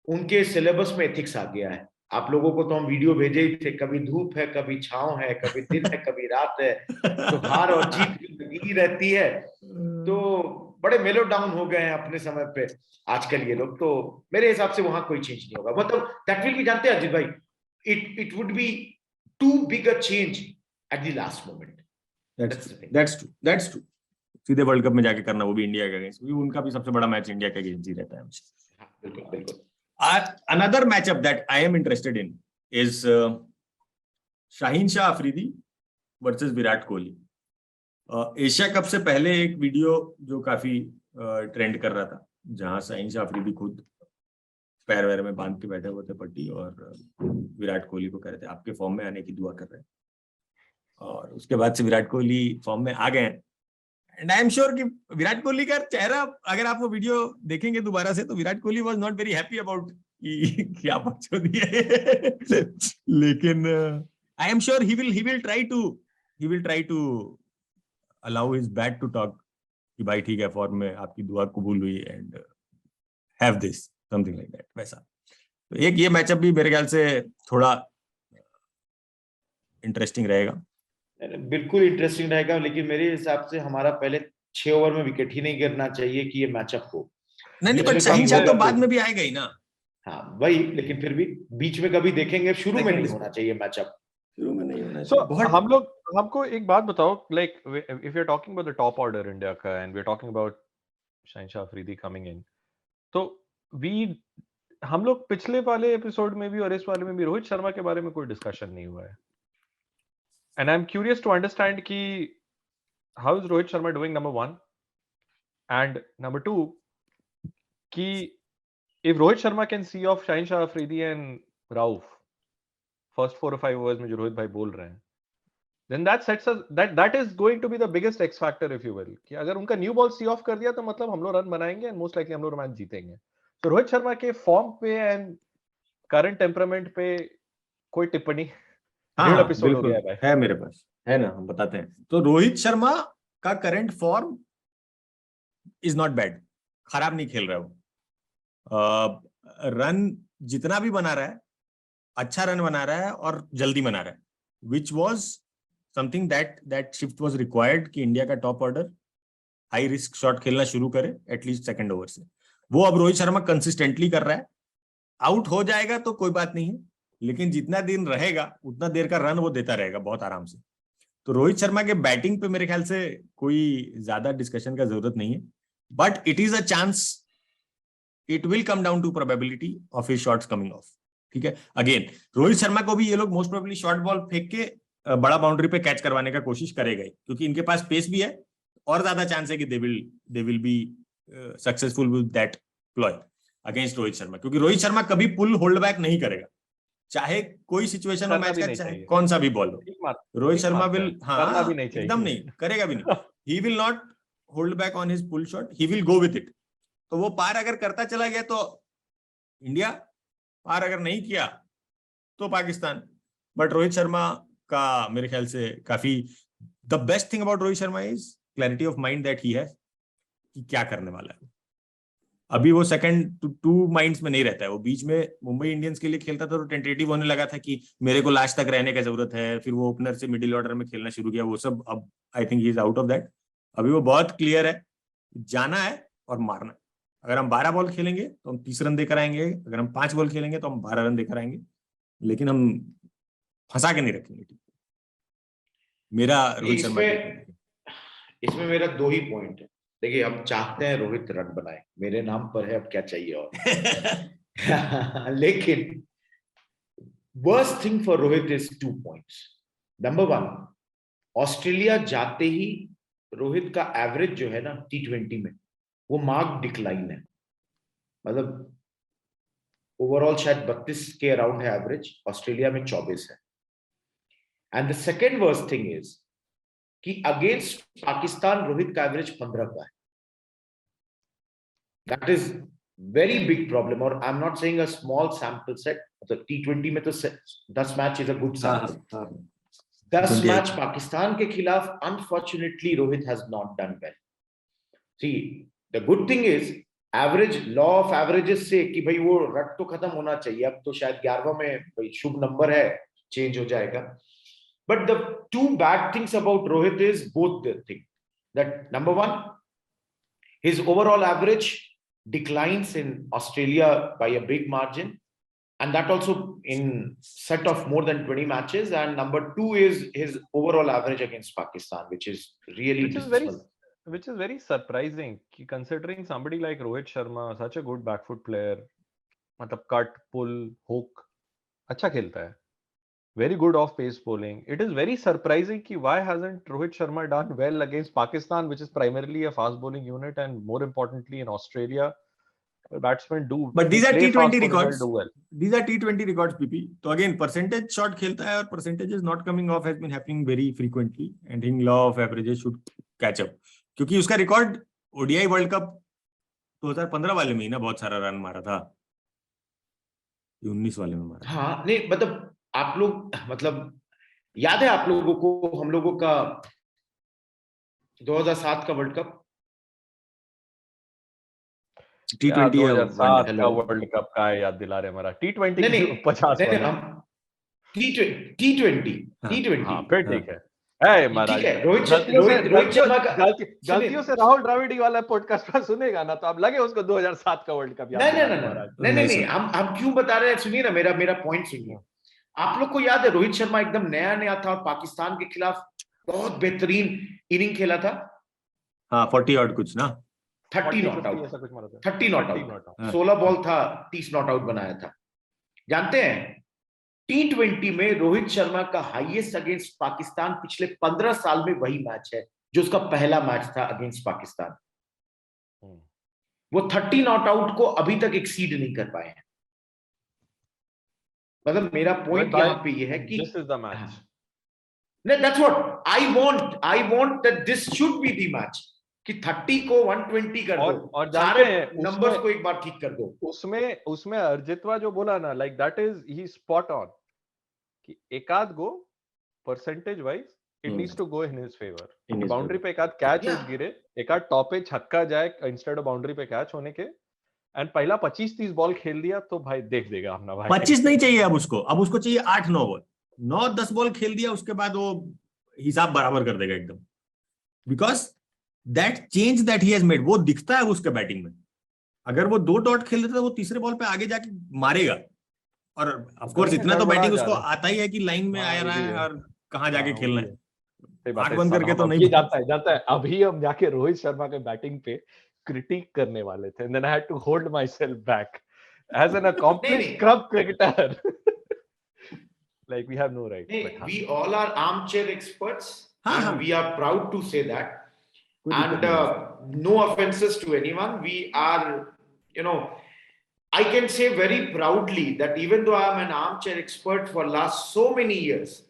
उनके सिलेबस में एथिक्स आ गया है. आप लोगों को तो हम वीडियो भेजे ही थे, कभी धूप है, कभी छांव है, कभी दिन है, कभी रात है, तो हार और जीत लगी रहती है. तो बड़े मेलो डाउन हो गए हैं अपने समय पे आजकल ये लोग. तो मेरे हिसाब से वहां कोई चेंज नहीं होगा. मतलब दैट विल भी, जानते हैं अजीत भाई, it would be too big a change at the last moment. That's true. सीधे वर्ल्ड कप में जाके करना, वो भी इंडिया के अगेंस्ट, क्योंकि उनका भी सबसे बड़ा मैच इंडिया के अगेंस्ट ही रहता है हमेशा. बिल्कुल बिल्कुल. Another matchup that I am interested in is Shaheen Shah Afridi versus Virat Kohli. Asia cup से पहले एक वीडियो जो काफी ट्रेंड कर रहा था, जहां शाहीन शाह अफरीदी खुद पैर वैर में बांध के बैठे हुए थे पट्टी, और विराट कोहली को कह रहे थे आपके फॉर्म में आने की दुआ कर रहे हैं. और उसके बाद से विराट कोहली फॉर्म में आ गए हैं. एंड आई एम श्योर कि विराट कोहली का चेहरा, अगर आप वो वीडियो देखेंगे दोबारा से, तो Virat Kohli was not very happy about क्या पक्षोदी है. लेकिन I am sure he will try to allow his bat to talk कि भाई ठीक है, फॉर्म में आपकी दुआ कबूल हुई, and have this something like that. वैसा तो एक ये मैचअप भी मेरे ख्याल से थोड़ा इंटरेस्टिंग रहेगा. बिल्कुल इंटरेस्टिंग रहेगा, लेकिन मेरे हिसाब से हमारा पहले 6 ओवर में विकेट ही नहीं गिरना चाहिए कि ये मैचअप हो. नहीं, पर शाहीन शाह तो बाद में भी आएगा ही ना. हाँ वही, लेकिन फिर भी बीच में कभी देखेंगे, शुरू में नहीं होना चाहिए मैचअप. शुरू में नहीं होना चाहिए. So, हम लोग, हमको एक बात बताओ, like if you are talking about the top order India का, and we are talking about Shaheen Shah Afridi coming in, तो हम लोग पिछले वाले एपिसोड में भी और इस वाले में भी रोहित शर्मा के बारे में कोई डिस्कशन नहीं हुआ है. And I'm curious to understand ki how is Rohit Sharma doing, number one, and number two, ki if Rohit Sharma can see off Shaheen Shah Afridi and Rauf first 4 or 5 overs में जो रोहित भाई बोल रहे हैं, then that sets us, that is going to be the biggest X factor, if you will, कि अगर उनका न्यू बॉल सी ऑफ कर दिया तो मतलब हम लोग रन बनाएंगे and most likely हम लोग मैच जीतेंगे. तो रोहित शर्मा के फॉर्म पे एंड करंट टेम्परामेंट पे कोई टिप्पणी? हाँ, बिल्कुल है मेरे पास, है ना, हम बताते हैं. तो रोहित शर्मा का current form is not bad, खराब नहीं खेल रहा है. रन जितना भी बना रहा है, अच्छा रन बना रहा है और जल्दी बना रहा है, which was something that shift was required कि इंडिया का top order high risk shot खेलना शुरू करे एटलीस्ट सेकंड ओवर से. वो अब रोहित शर्मा कंसिस्टेंटली कर रहा है. आउट हो जाएगा तो कोई बात नहीं है, लेकिन जितना दिन रहेगा उतना देर का रन वो देता रहेगा बहुत आराम से. तो रोहित शर्मा के बैटिंग पे मेरे ख्याल से कोई ज्यादा डिस्कशन का जरूरत नहीं है, but it is a chance, it will come down to probability of his shots coming off. ठीक है, अगेन रोहित शर्मा को भी ये लोग मोस्ट प्रोबेबली शॉर्ट बॉल फेंक के बड़ा बाउंड्री पे कैच करवाने का कोशिश करेगा, क्योंकि इनके पास पेस भी है और ज्यादा चांस है कि they will be successful with that ploy against Rohit Sharma, क्योंकि रोहित शर्मा कभी पुल होल्ड बैक नहीं करेगा, चाहे कोई सिचुएशन हो मैच का, चाहे कौन सा भी बॉल हो. रोहित शर्मा विल, हाँ एकदम नहीं करेगा भी नहीं. He will not hold back on his pull shot, he will go with it. तो वो पार अगर करता चला गया तो इंडिया, पार अगर नहीं किया तो पाकिस्तान. बट रोहित शर्मा का मेरे ख्याल से काफी, the best thing about Rohit Sharma is clarity of mind that he has कि क्या करने वाला है. अभी वो सेकंड टू माइंड्स में नहीं रहता है. वो बीच में मुंबई इंडियंस के लिए खेलता था तो टेंटेटिव होने लगा था कि मेरे को लास्ट तक रहने की जरूरत है, फिर वो ओपनर से मिडिल ऑर्डर में खेलना शुरू किया. वो सब अब I think he is out of that. अभी वो बहुत क्लियर है, जाना है और मारना. अगर हम 12 बॉल खेलेंगे तो हम 30 रन देकर आएंगे, अगर हम 5 बॉल खेलेंगे तो हम 12 रन देकर आएंगे, लेकिन हम फंसा के नहीं रखेंगे. मेरा रोहित शर्मा इसमें मेरा 2 ही पॉइंट है. देखिए, हम चाहते हैं रोहित रन बनाए, मेरे नाम पर है, अब क्या चाहिए और. लेकिन worst thing for Rohit is 2 points. Number 1, Australia जाते ही रोहित का एवरेज जो है ना T20 में, वो मार्क डिक्लाइन है. मतलब ओवरऑल शायद 32 के अराउंड है एवरेज, ऑस्ट्रेलिया में 24 है. And the second worst thing is कि अगेंस्ट पाकिस्तान रोहित का एवरेज 15 का है. That is very big problem. और I am not saying a small sample set. मतलब T20 में तो 10 match is a good sample. 10 match Pakistan के खिलाफ unfortunately Rohit has not done well. See the good thing is average, law of averages से कि भाई वो रट तो खत्म होना चाहिए. अब तो शायद 11वां में भाई शुभ नंबर है, चेंज हो जाएगा. But the two bad things about Rohit is both the thing that number one, his overall average declines in Australia by a big margin, and that also in set of more than 20 matches. And number two is his overall average against Pakistan, which is really dismal. Which is very surprising considering somebody like Rohit Sharma, such a good back foot player, मतलब cut, pull, hook, अच्छा खेलता है, very good off pace bowling. It is very surprising कि why hasn't Rohit Sharma done well against Pakistan, which is primarily a fast bowling unit, and more importantly in Australia batsmen do, but these are play fast T20 bowling records. do well. These are T20 records, PP. तो again percentage shot खेलता है और percentages not coming off has been happening very frequently, and in law of averages should catch up. क्योंकि उसका रिकॉर्ड ODI वर्ल्ड कप 2015 वाले में ही ना बहुत सारा रन मारा था, 19 वाले में मारा. हाँ नहीं, मतलब आप लोग, मतलब याद है आप लोगों को हम लोगों का 2007 का वर्ल्ड कप, T20 2007 का वर्ल्ड कप का याद दिला रहे हमारा. T20 नहीं 50 नहीं, हम T20 हाँ फिर ठीक है. महाराज रोहित शर्मा का गलतियों से राहुल द्रविड़ वाला पॉडकास्ट पर सुनेगा ना तो अब लगे उसको 2007 का वर्ल्ड कप याद. नहीं, हम क्यों बता रहे हैं, सुनिए ना, मेरा पॉइंट सुनिए. आप लोग को याद है रोहित शर्मा एकदम नया था और पाकिस्तान के खिलाफ बहुत बेहतरीन इनिंग खेला था. हाँ 40 ऑड कुछ ना, 30 not out, 30 not out, 16 ball था, 30 नॉट आउट बनाया था. जानते हैं T20 में रोहित शर्मा का हाईएस्ट अगेंस्ट पाकिस्तान पिछले 15 साल में वही मैच है जो उसका पहला मैच था अगेंस्ट पाकिस्तान. वो 30 नॉट आउट को अभी तक एक्सीड नहीं कर पाए हैं. मतलब मेरा पॉइंट यहाँ पे ये है कि this is the match. नहीं, that's what I want that this should be the match कि 30 को 120 कर दो और सारे नंबर्स को एक बार ठीक कर दो. उसमें अर्जितवा जो बोला ना, like that is he spot on कि एक आध गो percentage wise it needs to go in his favour. Boundary पे एक आध कैच गिरे, एक आध टॉप पे छक्का जाए इंस्टेड ऑफ बाउंड्री पे कैच होने के, एंड पहला 25-30 बॉल खेल दिया तो भाई देख देगा अपना भाई. 25 नहीं चाहिए अब उसको चाहिए 8-9 बॉल, 9-10 बॉल खेल दिया उसके बाद वो हिसाब बराबर कर देगा एकदम. Because that change that he has made वो दिखता है उसके बैटिंग में. अगर वो 2 डॉट खेल देता है वो तीसरे बॉल पे आगे जाके मारेगा. और ऑफ कोर्स इतना तो बैटिंग उसको आता ही है कि लाइन में आ रहा है और कहाँ जाके खेलना है. आंख बंद करके तो नहीं जानता है. अभी हम जाके रोहित शर्मा के बैटिंग पे क्रिटिक करने वाले थे, and then I had to hold myself back as an accomplished club cricketer. Like we have no right. We all are armchair experts, and we are proud to say that. And no offenses to anyone, we are, I can say very proudly that even though I am an armchair expert for last so many years,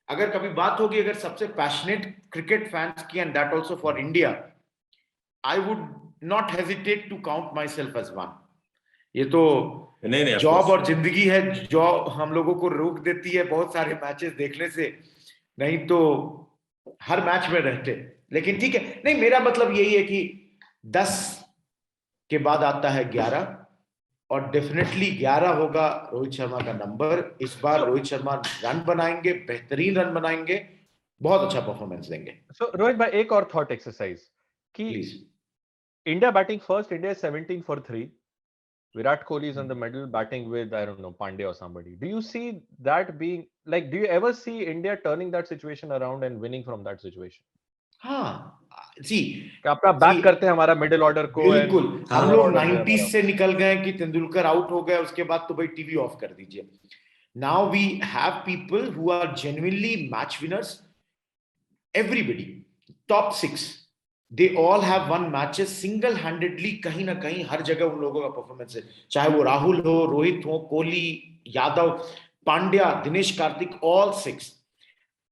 अगर कभी बात होगी अगर सबसे passionate cricket fans की, and that also for India, I would not hesitate to count myself as one. ये तो जॉब और जिंदगी है, जॉब हम लोगों को रोक देती है बहुत सारे मैचेस देखने से, नहीं तो हर मैच में रहते. लेकिन ठीक है, नहीं, मेरा मतलब यही है कि 10 के बाद आता है 11, और डेफिनेटली 11 होगा रोहित शर्मा का नंबर. इस बार रोहित शर्मा रन बनाएंगे, बेहतरीन रन बनाएंगे, बहुत अच्छा परफॉर्मेंस देंगे. सो रोहित भाई एक और थॉट एक्सरसाइज कि India batting first, India 17 for 3. Virat Kohli is in the middle batting with, I don't know, Pandya or somebody. Do you see that being like, do you ever see India turning that situation around and winning from that situation? हाँ, जी, अपना बैक करते हैं हमारा मिडिल ऑर्डर को. बिल्कुल. हम लोग 90s से निकल गए कि तेंदुलकर आउट हो गए, उसके बाद तो भाई टीवी ऑफ कर दीजिए. Now we have people who are genuinely match winners. Everybody, top 6, they all have won matches single handedly. कहीं ना कहीं हर जगह उन लोगों का परफॉर्मेंस है, चाहे वो राहुल हो, रोहित हो, Kohli, Yadav, Pandya, Dinesh Karthik, all 6.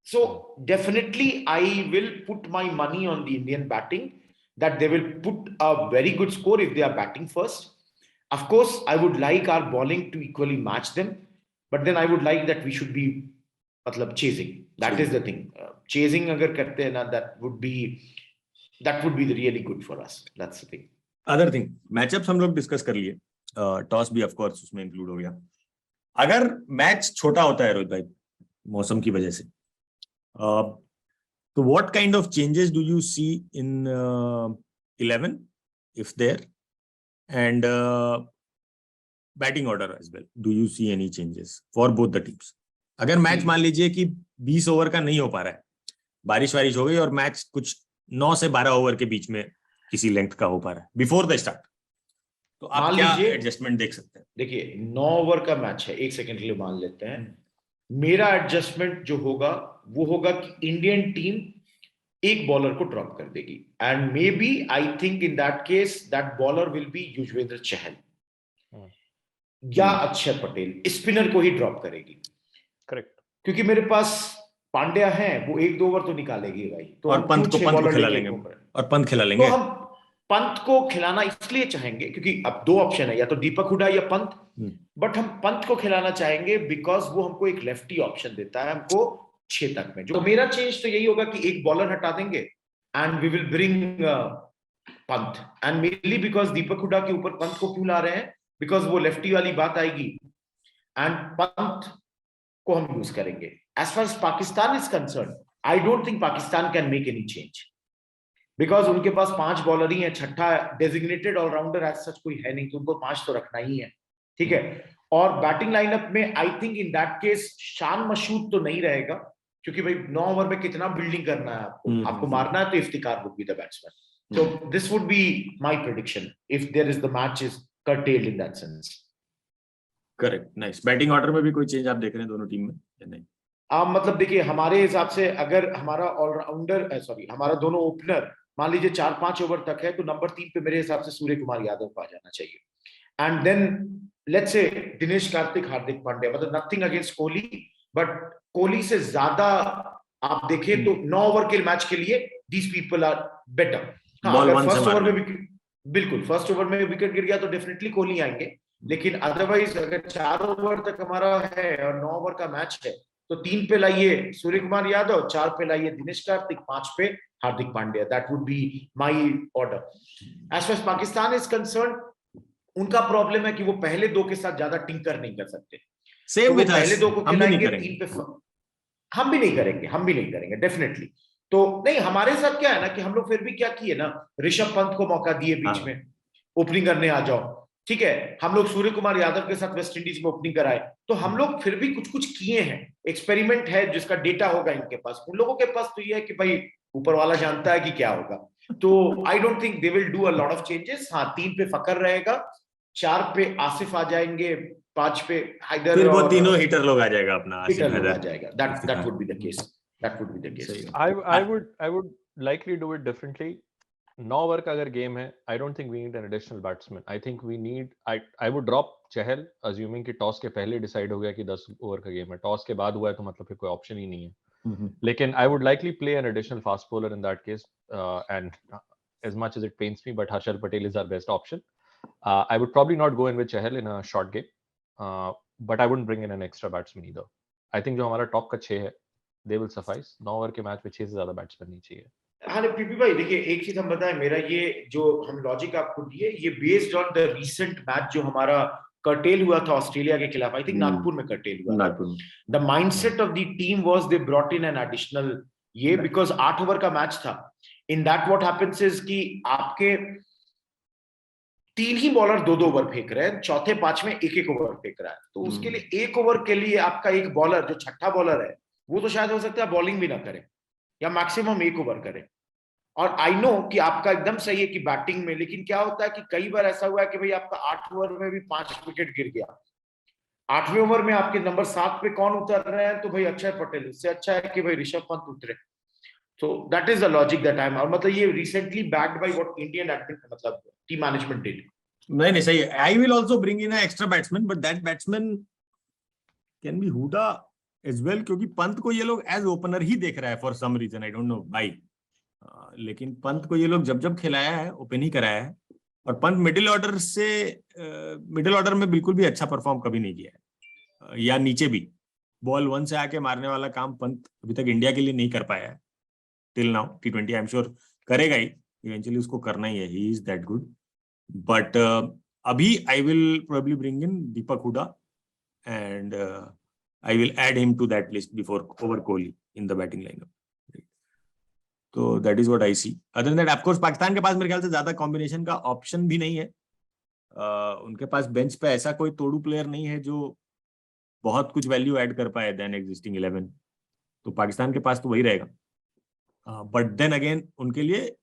So definitely I will put my money on the Indian batting that they will put a very good score if they are batting first. Of course, I would like our bowling to equally match them, but then I would like that we should be matlab chasing. That is the thing. Chasing agar karte hai na, that would be really good for us. That's the thing. Other thing matchups हम लोग डिस्कस कर लिए, टॉस भी ऑफ कोर्स उसमें इंक्लूड हो गया. अगर मैच छोटा होता है रोहित भाई मौसम की वजह से, तो what kind of changes do you see in 11 if there, and batting order as well, do you see any changes for both the teams? अगर मैच मान लीजिए कि 20 ओवर का नहीं हो पा रहा है, बारिश हो गई और मैच कुछ 9 से 12 ओवर के बीच में किसी लेंथ का हो पा रहा है बिफोर द स्टार्ट, तो आप क्या एडजस्टमेंट देख सकते हैं? देखिए 9 ओवर का मैच है, एक सेकंड के लिए मान लेते हैं. मेरा एडजस्टमेंट जो होगा वो होगा कि इंडियन टीम एक बॉलर को ड्रॉप कर देगी, and may be I think in that case that bowler will be Yuzvendra Chahal या अक्षर पटेल. स्पिनर को ही ड्रॉप करेगी. करेक्ट. क्योंकि मेरे पास पांड्या है, वो 1-2 ओवर तो निकालेगी भाई. तो और पंत को खिला लेंगे, और पंत खिला लेंगे. तो हम पंत को खिलाना इसलिए चाहेंगे क्योंकि अब 2 ऑप्शन है, या तो दीपक हुडा या पंत. बट हम पंत को खिलाना चाहेंगे बिकॉज वो हमको एक लेफ्टी ऑप्शन देता है हमको 6 तक में. जो मेरा चेंज तो यही होगा कि एक बॉलर हटा देंगे and we will bring Pant. And mainly because Deepak Hooda के ऊपर पंत को क्यों ला रहे हैं, बिकॉज वो लेफ्टी वाली बात आएगी एंड पंत को हम यूज करेंगे. As far as Pakistan is concerned, I don't think Pakistan can make any change because उनके पास 5 बॉलर ही है. छठा डेजिग्नेटेड ऑलराउंडर एज सच कोई है नहीं, तो उनको 5 तो रखना ही है. ठीक है. और बैटिंग लाइनअप में आई थिंक इन दैट केस शान मशहूद तो नहीं रहेगा, क्योंकि भाई 9 ओवर में कितना बिल्डिंग करना है आपको मारना है, तो Iftikhar would be the batsman. So this would be my prediction if there is the match is curtailed in that sense. Correct, nice. Batting order में भी कोई चेंज आप देख रहे हैं दोनों टीम में या नहीं? मतलब देखिए हमारे हिसाब से अगर हमारा ऑलराउंडर हमारा दोनों ओपनर मान लीजिए 4-5 ओवर तक है, तो नंबर 3 पे मेरे हिसाब से सूर्य कुमार यादव को आ जाना चाहिए. And then let's say Dinesh Karthik, Hardik Pandya. मतलब nothing against Kohli, but Kohli से ज्यादा आप देखें तो 9 ओवर के मैच के लिए these people are better. First over में बिल्कुल फर्स्ट ओवर में विकेट गिर गया तो डेफिनेटली कोहली आएंगे, लेकिन अदरवाइज अगर 4 ओवर तक हमारा है और 9 ओवर का मैच है, तो 3 पे लाइए सूर्य कुमार यादव, 4 पे लाइए दिनेश कार्तिक, 5 पे Hardik Pandya. That would be my order. As far as Pakistan is concerned, उनका प्रॉब्लम है कि वो पहले 2 के साथ ज्यादा टिंकर नहीं कर सकते. सेम विद पहले 2 को खिलाएंगे, 3 पे हम भी नहीं करेंगे डेफिनेटली. तो नहीं, हमारे साथ क्या है ना कि हम लोग फिर भी क्या किए ना, ऋषभ पंत को मौका दिए बीच में, ओपनिंग करने आ जाओ. ठीक है, हम लोग सूर्य कुमार यादव के साथ वेस्ट इंडीज में ओपनिंग कराए. तो हम लोग फिर भी कुछ किए हैं, एक्सपेरिमेंट है जिसका डेटा होगा इनके पास. उन लोगों के पास तो ये है कि भाई ऊपर वाला जानता है कि क्या होगा. तो आई don't think they will do a lot of changes. हाँ, 3 पे फकर रहेगा, 4 पे आसिफ आ जाएंगे, 5 पे हैदर, फिर वो तीनों हिटर लोग आ जाएगा अपना, आसिफ हैदर आ जाएगा. That would be the case. That would be the case. I would likely do it differently. 9 over का अगर गेम है, I don't think we need an additional batsman. I think we need, I would drop Chahal, assuming कि टॉस के पहले डिसाइड हो गया कि 10 ओवर का गेम है. टॉस के बाद हुआ है तो मतलब फिर कोई ऑप्शन ही नहीं है. लेकिन I would likely play an additional fast bowler in that case, and as much as it pains me, but Harshal Patel is our best option. I would probably not go in with Chahal in a short game, but I wouldn't bring in an extra batsman either. I think जो हमारा टॉप का 6 है, they will suffice. 9 ओवर के मैच में 6 से ज्यादा बैट्समैन नहीं चाहिए. हाँ पीपी भाई, देखिए एक चीज हम बताएं, मेरा ये जो हम लॉजिक आपको दिए, ये based on the recent match जो हमारा कर्टेल हुआ था ऑस्ट्रेलिया के खिलाफ. आई थिंक नागपुर में कर्टेल हुआ. The mindset of the team was they brought in an additional ये, बिकॉज 8 ओवर का मैच था. In that what happens is कि आपके 3 ही बॉलर 2-2 ओवर फेंक रहे हैं, चौथे 5 में 1-1 ओवर फेंक रहा है. तो उसके लिए 1 ओवर के लिए आपका एक बॉलर जो छठा बॉलर है, वो तो शायद हो सकता है बॉलिंग भी ना करे या मैक्सिमम 1 ओवर करे. और आई नो कि आपका एकदम सही है कि बैटिंग में, लेकिन क्या होता है कि कई बार ऐसा हुआ है कि भाई आपका 8 ओवर में भी 5 विकेट गिर गया. 8वें ओवर में आपके नंबर 7 पे कौन उतर रहे हैं, तो भाई अक्षय पटेल. इससे अच्छा है कि भाई ऋषभ पंत उतरे. So that is the logic that I'm, और मतलब ये recently backed by what Indian मतलब team management did. नहीं सही है. I will also bring in an extra batsman, but that batsman can be Huda as well, क्योंकि पंत को ये लोग एज ओपनर ही देख रहा है for some reason, I don't know why. लेकिन पंत को ये लोग जब जब खिलाया है ओपन ही कराया है, और पंत मिडिल ऑर्डर में बिल्कुल भी अच्छा परफॉर्म कभी नहीं किया है, या नीचे भी बॉल 1 से आके मारने वाला काम पंत अभी तक इंडिया के लिए नहीं कर पाया है till now. T20 I am sure करेगा ही, इवेंचुअली उसको करना ही है, he is that good. But अभी I will probably bring in Deepak Hooda and I will add him to that list over Kohli in the batting lineup. तो that is what I see. Other than that, of course, Pakistan के पास मेरे ख्याल से ज्यादा कॉम्बिनेशन का ऑप्शन भी नहीं है। उनके पास बेंच पे ऐसा कोई तोड़ू प्लेयर नहीं है जो बहुत कुछ वैल्यू ऐड कर पाए देन एग्जिस्टिंग 11। तो पाकिस्तान के पास तो वही रहेगा। बट देन अगेन उनके लिए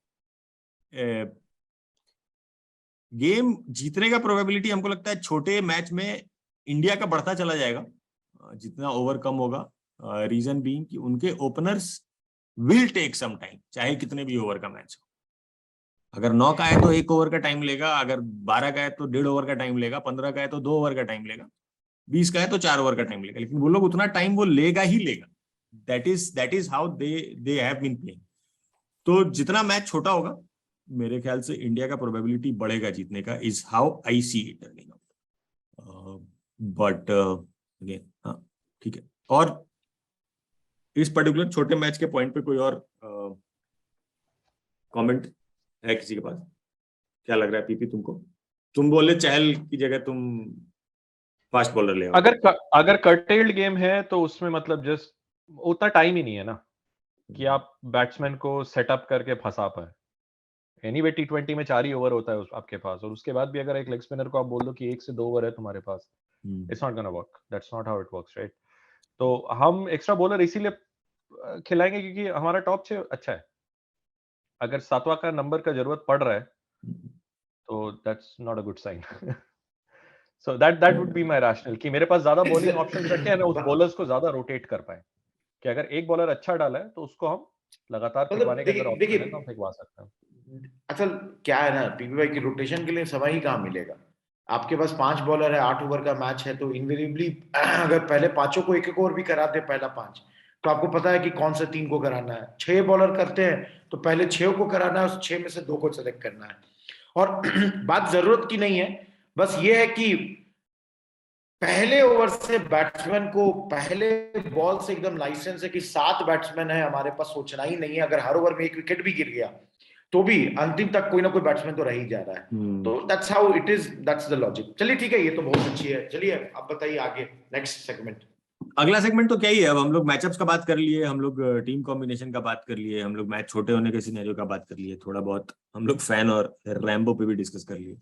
गेम जीतने का प्रोबेबिलिटी हमको लगता है छोटे मैच में इंडिया का बढ़ता चला जाएगा जितना ओवर कम होगा। रीजन बीइंग कि उनके openers will take some time, चाहे कितने भी ओवर का मैच हो। अगर 9 का है तो 1 ओवर का टाइम लेगा, अगर 12 का है तो 1.5 ओवर का टाइम लेगा, 15 का है तो 2 ओवर का टाइम लेगा, 20 का है तो 4 ओवर का टाइम लेगा, लेकिन वो लोग उतना टाइम वो लेगा ही लेगा। That is how they have been playing. तो जितना मैच छोटा होगा मेरे ख्याल से इंडिया का प्रोबेबिलिटी बढ़ेगा जीतने का, is how I see it turning out. But again हाँ ठीक है। और इस पर्टिकुलर छोटे मैच के पॉइंट पे कोई और कमेंट है किसी के पास? क्या लग रहा है पीपी तुमको? तुम बोले चहल की जगह तुम फास्ट बॉलर ले आओ। अगर कर्टेल्ड गेम है तो उसमें मतलब जस्ट उतना टाइम ही नहीं है ना कि आप बैट्समैन को सेटअप करके फंसा पाए। एनीवे T20 में 4 ही ओवर होता है आपके पास, और उसके बाद भी अगर एक लेग स्पिनर को आप बोल दो कि 1 से 2 ओवर है तुम्हारे पास, it's not gonna work, that's not how it works, right? तो हम एक्स्ट्रा बॉलर इसीलिए खिलाएंगे क्योंकि हमारा टॉप 6 अच्छा है। अगर 7वां का नंबर का जरूरत पड़ रहा है तो that's not a good sign. So that would be my rational कि मेरे पास ज्यादा बॉलिंग ऑप्शंस रखे हैं, उस बॉलर्स को ज्यादा रोटेट कर पाए कि अगर एक बॉलर अच्छा डाला है तो उसको हम लगातार फेंकवाने के अगर ऑप्शन है तो हम फेंकवा सकते हैं। असल क्या है ना पीपी भाई की रोटेशन के लिए समय ही कहाँ मिलेगा। आपके पास 5 बॉलर है, 8 ओवर का मैच है, तो इनवेरिएबली अगर पहले 5 को 1 ओवर भी करा दे पहला 5, तो आपको पता है कि कौन से 3 को कराना है। 6 बॉलर करते हैं तो पहले 6 को कराना है, उस 6 में से 2 को सेलेक्ट करना है। और बात जरूरत की नहीं है, बस ये है कि पहले ओवर से बैट्समैन को पहले बॉल से एकदम लाइसेंस है कि 7 बैट्समैन है हमारे पास, सोचना ही नहीं है। अगर हर ओवर में 1 विकेट भी गिर गया तो भी अंतिम तक कोई ना कोई बैट्समैन तो रह ही जा रहा है। तो that's how it is, that's the logic. चलिए ठीक है, ये तो बहुत अच्छी है। चलिए अब बताइए आगे नेक्स्ट सेगमेंट। अगला सेगमेंट तो क्या ही है, अब हम लोग मैचअप्स का बात कर लिए, हम लोग टीम कॉम्बिनेशन का बात कर लिए, हम लोग मैच छोटे होने के सिनेरियो का बात कर लिए, थोड़ा बहुत हम लोग फैन और रैम्बो पे भी डिस्कस कर लिए।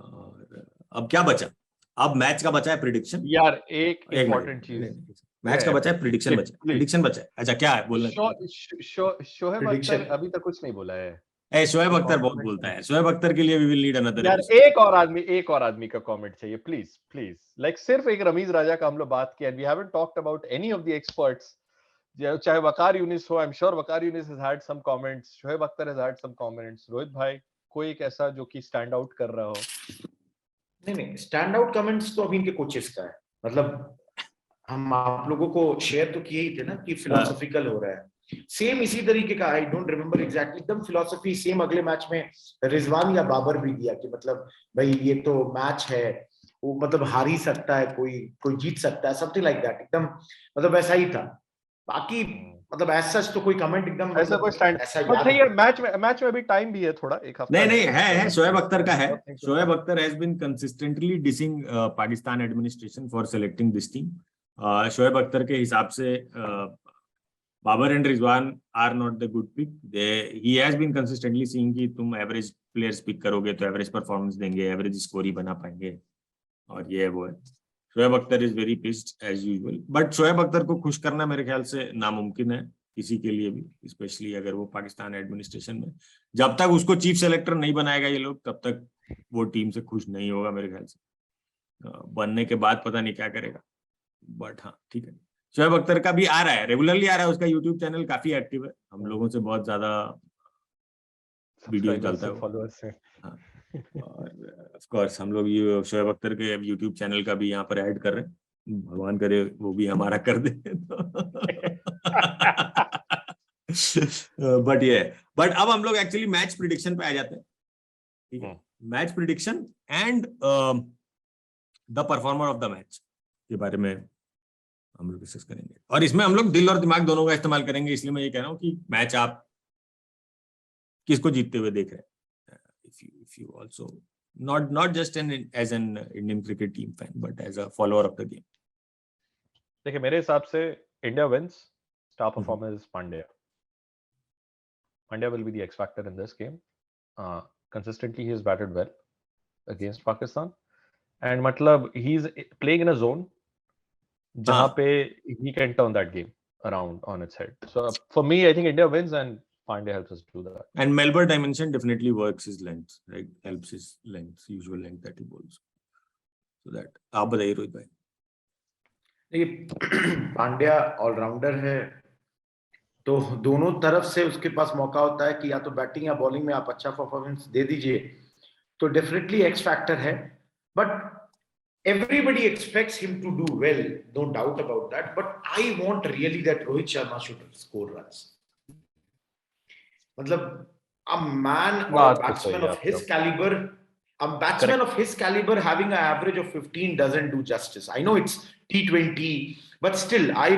और अब क्या बचा? अब मैच का बचा है प्रिडिक्शन। यार एक इंपॉर्टेंट चीज, मैच का बचा है प्रिडिक्शन बचा है, प्रिडिक्शन बचा है। अच्छा क्या है बोलना? शोएब अख्तर अभी तक कुछ नहीं बोला है। शोएब अख्तर बहुत बोलता है, शोएब अख्तर के लिए वी विल नीड अनदर यार एक और आदमी का कमेंट चाहिए प्लीज प्लीज। लाइक सिर्फ एक रमीज राजा का हम लोग बात किया, we haven't talked about any of the experts, चाहे वकार यूनिस हो। I am sure Waqar Younis has had some comments, Shoaib Akhtar has had some comments. Rohit भाई कोई एक ऐसा जो कि स्टैंड आउट कर रहा हो? नहीं, स्टैंड आउट कमेंट्स तो अभी इनके कोचेस का है। मतलब हम आप लोगों को शेयर तो किए ही थे ना कि फिलोसॉफिकल हो रहा है, सेम इसी तरीके का। आई डोंट रिमेम्बर एग्जैक्टली, एकदम फिलोसॉफी सेम अगले मैच में रिजवान या बाबर भी दिया कि मतलब भाई ये तो मैच है, वो मतलब हार ही सकता है, कोई जीत सकता है, समथिंग लाइक दैट। एकदम मतलब ऐसा ही था। बाकी मतलब ऐसा तो कोई कमेंट एकदम ऐसा कोई स्टैंड बट नहीं है। मैच में अभी टाइम भी है थोड़ा, एक हफ्ता नहीं है शोएब अख्तर का है। Shoaib Akhtar has been consistently dissing Pakistan administration for selecting this team. Shoaib Akhtar के हिसाब से Babar and Rizwan are not the good pick. He has been consistently seeing कि तुम एवरेज प्लेयर्स पिक करोगे तो एवरेज परफॉर्मेंस देंगे, एवरेज स्कोर ही बना पाएंगे, और ये है वो है। Shoaib Akhtar is very pissed as usual, but Shoaib Akhtar को खुश करना मेरे ख्याल से नामुमकिन है किसी के लिए भी, स्पेशली अगर वो पाकिस्तान एडमिनिस्ट्रेशन में, जब तक उसको चीफ सेलेक्टर नहीं बनाएगा ये लोग तब तक वो टीम से खुश नहीं होगा मेरे ख्याल से। बनने के बाद पता नहीं क्या करेगा, बट हाँ ठीक है। शोएब अख्तर का भी आ रहा है, रेगुलरली आ रहा है, उसका यूट्यूब चैनल काफी एक्टिव है, हम लोगों से बहुत ज्यादा वीडियो डालता है, फॉलोअर्स है। हाँ। और ऑफ कोर्स हम लोग शोएब अख्तर के यूट्यूब चैनल का भी यहाँ पर ऐड कर रहे हैं, भगवान करे वो भी हमारा कर दे बट अब हम लोग एक्चुअली मैच प्रिडिक्शन पे आ जाते हैं, ठीक है। Match prediction and the performer of the match के बारे में हम लोग डिस्कस करेंगे, और इसमें हम लोग दिल और दिमाग दोनों का इस्तेमाल करेंगे। इसलिए मैं ये कह रहा हूँ कि मैच आप किसको जीतते हुए देख रहे हैं, if you also not just as an Indian cricket team fan but as a follower of the game. देखिए मेरे हिसाब से India wins, star performer is Pandya. Pandya will be the X factor in this game. Consistently he has batted well against Pakistan, and मतलब he's playing in a zone जहाँ पे he can turn that game around on its head. So for me, I think India wins and Pandya helps us do that. And Melbourne dimension definitely works his length, right? Helps his length, usual length that he bowls. So that आप बताइए रोहित भाई। देखिए पांड्या ऑलराउंडर है, तो दोनों तरफ से उसके पास मौका होता है कि या तो बैटिंग या बॉलिंग में आप अच्छा परफॉर्मेंस दे दीजिए, तो डेफिनेटली एक्स फैक्टर है। But everybody expects him to do well, no doubt about that, but I want really that Rohit Sharma should score runs. मतलब a man or a batsman of his caliber, having an average of 15 doesn't do justice. I know it's T20, but still I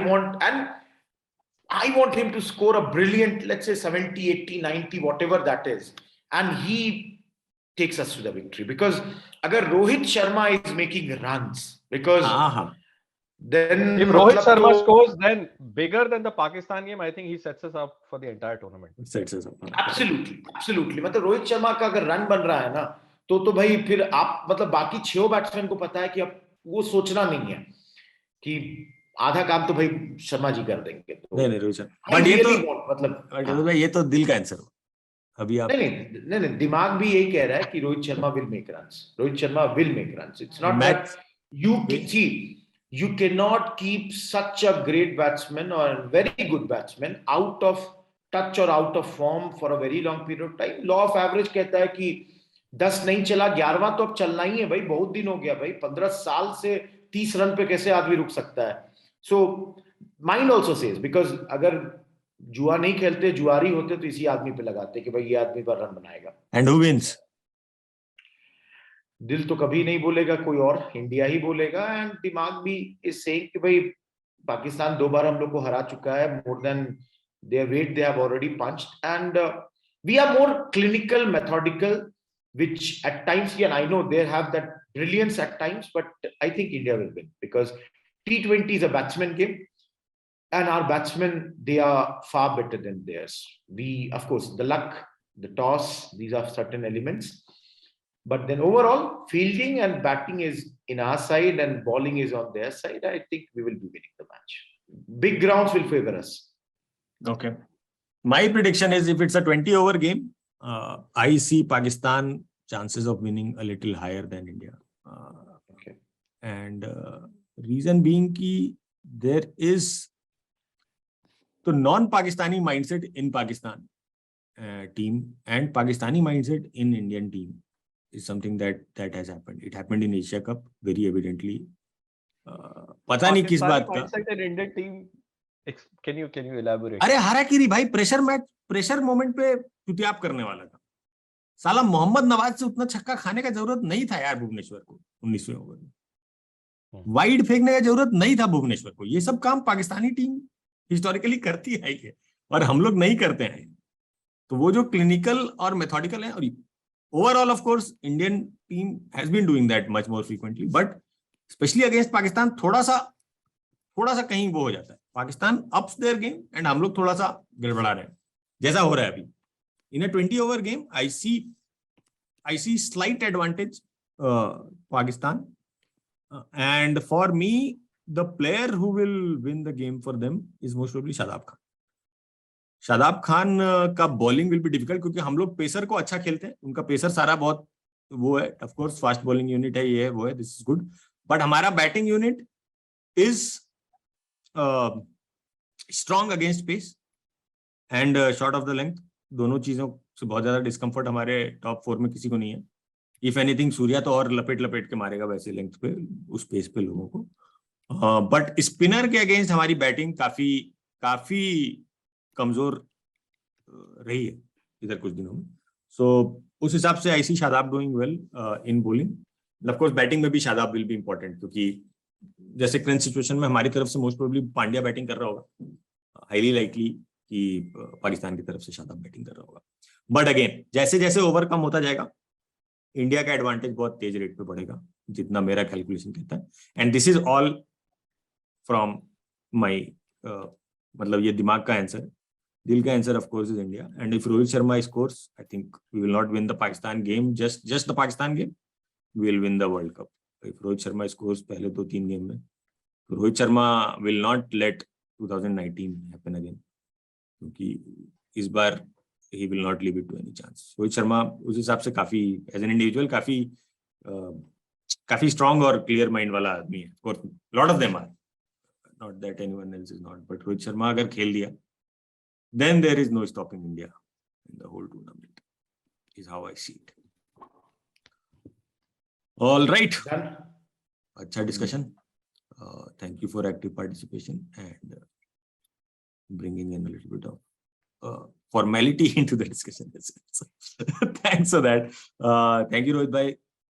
want him to score a brilliant, let's say 70, 80, 90, whatever that is, and he takes us to the victory. Because agar Rohit Sharma is making runs, because then if Rohit Sharma scores, then bigger than the Pakistan game, I think he sets us up for the entire tournament. Sets us up. Absolutely. मतलब रोहित शर्मा का अगर रन बन रहा है ना, तो भाई फिर आप मतलब बाकी 6 बैट्समैन को पता है कि अब वो सोचना नहीं है कि आधा काम तो भाई शर्मा जी कर देंगे। तो नहीं रोहित शर्मा, बट ये तो मतलब ये तो दिल का आंसर हो अभी आप नहीं, दिमाग भी यही कह रहा है कि Rohit Sharma will make runs. It's not that you cannot keep such a great batsman or a very good batsman out of touch or out of form for a very long period of time. Law of average कहता है कि 10 नहीं चला 11वां तो अब चलना ही है भाई, बहुत दिन हो गया भाई, 15 साल से 30 रन पे कैसे आदमी रुक सकता है। So mind also says, because अगर जुआ नहीं खेलते, जुआरी होते तो इसी आदमी पे लगाते कि भाई ये आदमी पर रन बनाएगा। And who wins? दिल तो कभी नहीं बोलेगा, कोई और, इंडिया ही बोलेगा। एंड दिमाग भी इज सेइंग कि भाई पाकिस्तान 2 बार हम लोग को हरा चुका है, more than their weight they have already punched, and we are more clinical, methodical, which at times, and I know they have that brilliance at times, but I think India will win because T20 is a batsman game. And our batsmen, they are far better than theirs. We, of course, the luck, the toss, these are certain elements. But then overall, fielding and batting is in our side and bowling is on their side. I think we will be winning the match. Big grounds will favor us. Okay. My prediction is if it's a 20-over game, I see Pakistan chances of winning a little higher than India. Okay. And reason being कि there is तो non-Pakistani mindset in Pakistan team and Pakistani mindset in Indian team is something that has happened. It happened in Asia Cup very evidently. पता नहीं किस बात का। Mindset in Indian team, can you elaborate? अरे हाराकिरी भाई, प्रेशर मोमेंट पे चुतियाप करने वाला था साला। मोहम्मद नवाज से उतना छक्का खाने का जरूरत नहीं था यार भुवनेश्वर को 19वें ओवर में। वाइड फेंकने का जरूरत नहीं था भुवनेश्वर को। ये सब काम पाकिस्तानी टीम हिस्टोरिकली करती है और हम लोग नहीं करते हैं। तो वो जो क्लिनिकल और मेथोडिकल है, और overall of course Indian team has been doing that much more frequently, but specially against Pakistan थोड़ा सा कहीं वो हो जाता है। Pakistan ups their game and हम लोग थोड़ा सा गड़बड़ा रहे हैं, जैसा हो रहा है अभी। In a 20-over game I see slight advantage Pakistan, and for me the player who will win the game for them is most probably Shadab Khan का बॉलिंग विल बी डिफिकल्ट, क्योंकि हम लोग पेसर को अच्छा खेलते हैं। उनका पेसर सारा बहुत वो है, of course fast bowling unit है, ये है वो है, दिस इज गुड, बट हमारा batting unit is strong against pace and short of the length. दोनों चीजों से बहुत ज्यादा डिस्कम्फर्ट हमारे टॉप 4 में किसी को नहीं है। इफ एनीथिंग सूर्या तो और लपेट के मारेगा वैसे लेंथ पे, उस पेस पे लोगों को। बट स्पिनर के अगेंस्ट हमारी बैटिंग काफी कमजोर रही है इधर कुछ दिनों में. सो उस हिसाब से I see Shadab doing well in bowling. Of course batting में भी शादाब विल बी इंपॉर्टेंट, क्योंकि जैसे करंट सिचुएशन में हमारी तरफ से मोस्ट प्रोबेबली पांड्या बैटिंग कर रहा होगा, हाईली लाइकली कि पाकिस्तान की तरफ से शादाब बैटिंग कर रहा होगा. बट अगेन जैसे जैसे ओवर कम होता जाएगा इंडिया का एडवांटेज बहुत तेज रेट पे बढ़ेगा, जितना मेरा कैलकुलेशन कहता है. And this is all from my, मतलब ये दिमाग का आंसर. दिल का answer of course is India. And if Rohit Sharma scores, I think we will not win the Pakistan game, just the Pakistan game, we will win the world cup. If Rohit Sharma scores पहले 2-3 गेम में, तो Rohit Sharma will not let 2019 happen again, क्योंकि इस बार he will not leave it to any chance. Rohit Sharma उस हिसाब से काफी एज एन इंडिविजुअल काफी स्ट्रांग और क्लियर माइंड वाला आदमी है. Of course, lot of them are, not that anyone else is not, but Rohit Sharma अगर खेल दिया, then there is no stopping India in the whole tournament. Is how I see it. All right. Done. अच्छा discussion. Thank you for active participation and bringing in a little bit of formality into the discussion. Thanks for that. Thank you Rohit bhai.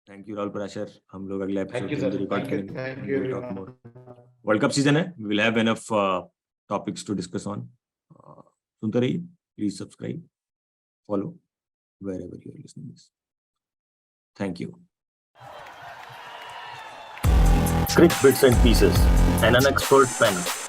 Thank you Rahul Parashar. हम लोग अगले Thank you, एपिसोड sir. में रिकॉर्ड Thank you. करेंगे. Thank We you, will talk everyone. more. World cup season है. We will have enough topics to discuss on. सुनते रहिए. Please subscribe, follow wherever you are listening this. Thank you. Cricket bits and pieces, and an expert panel.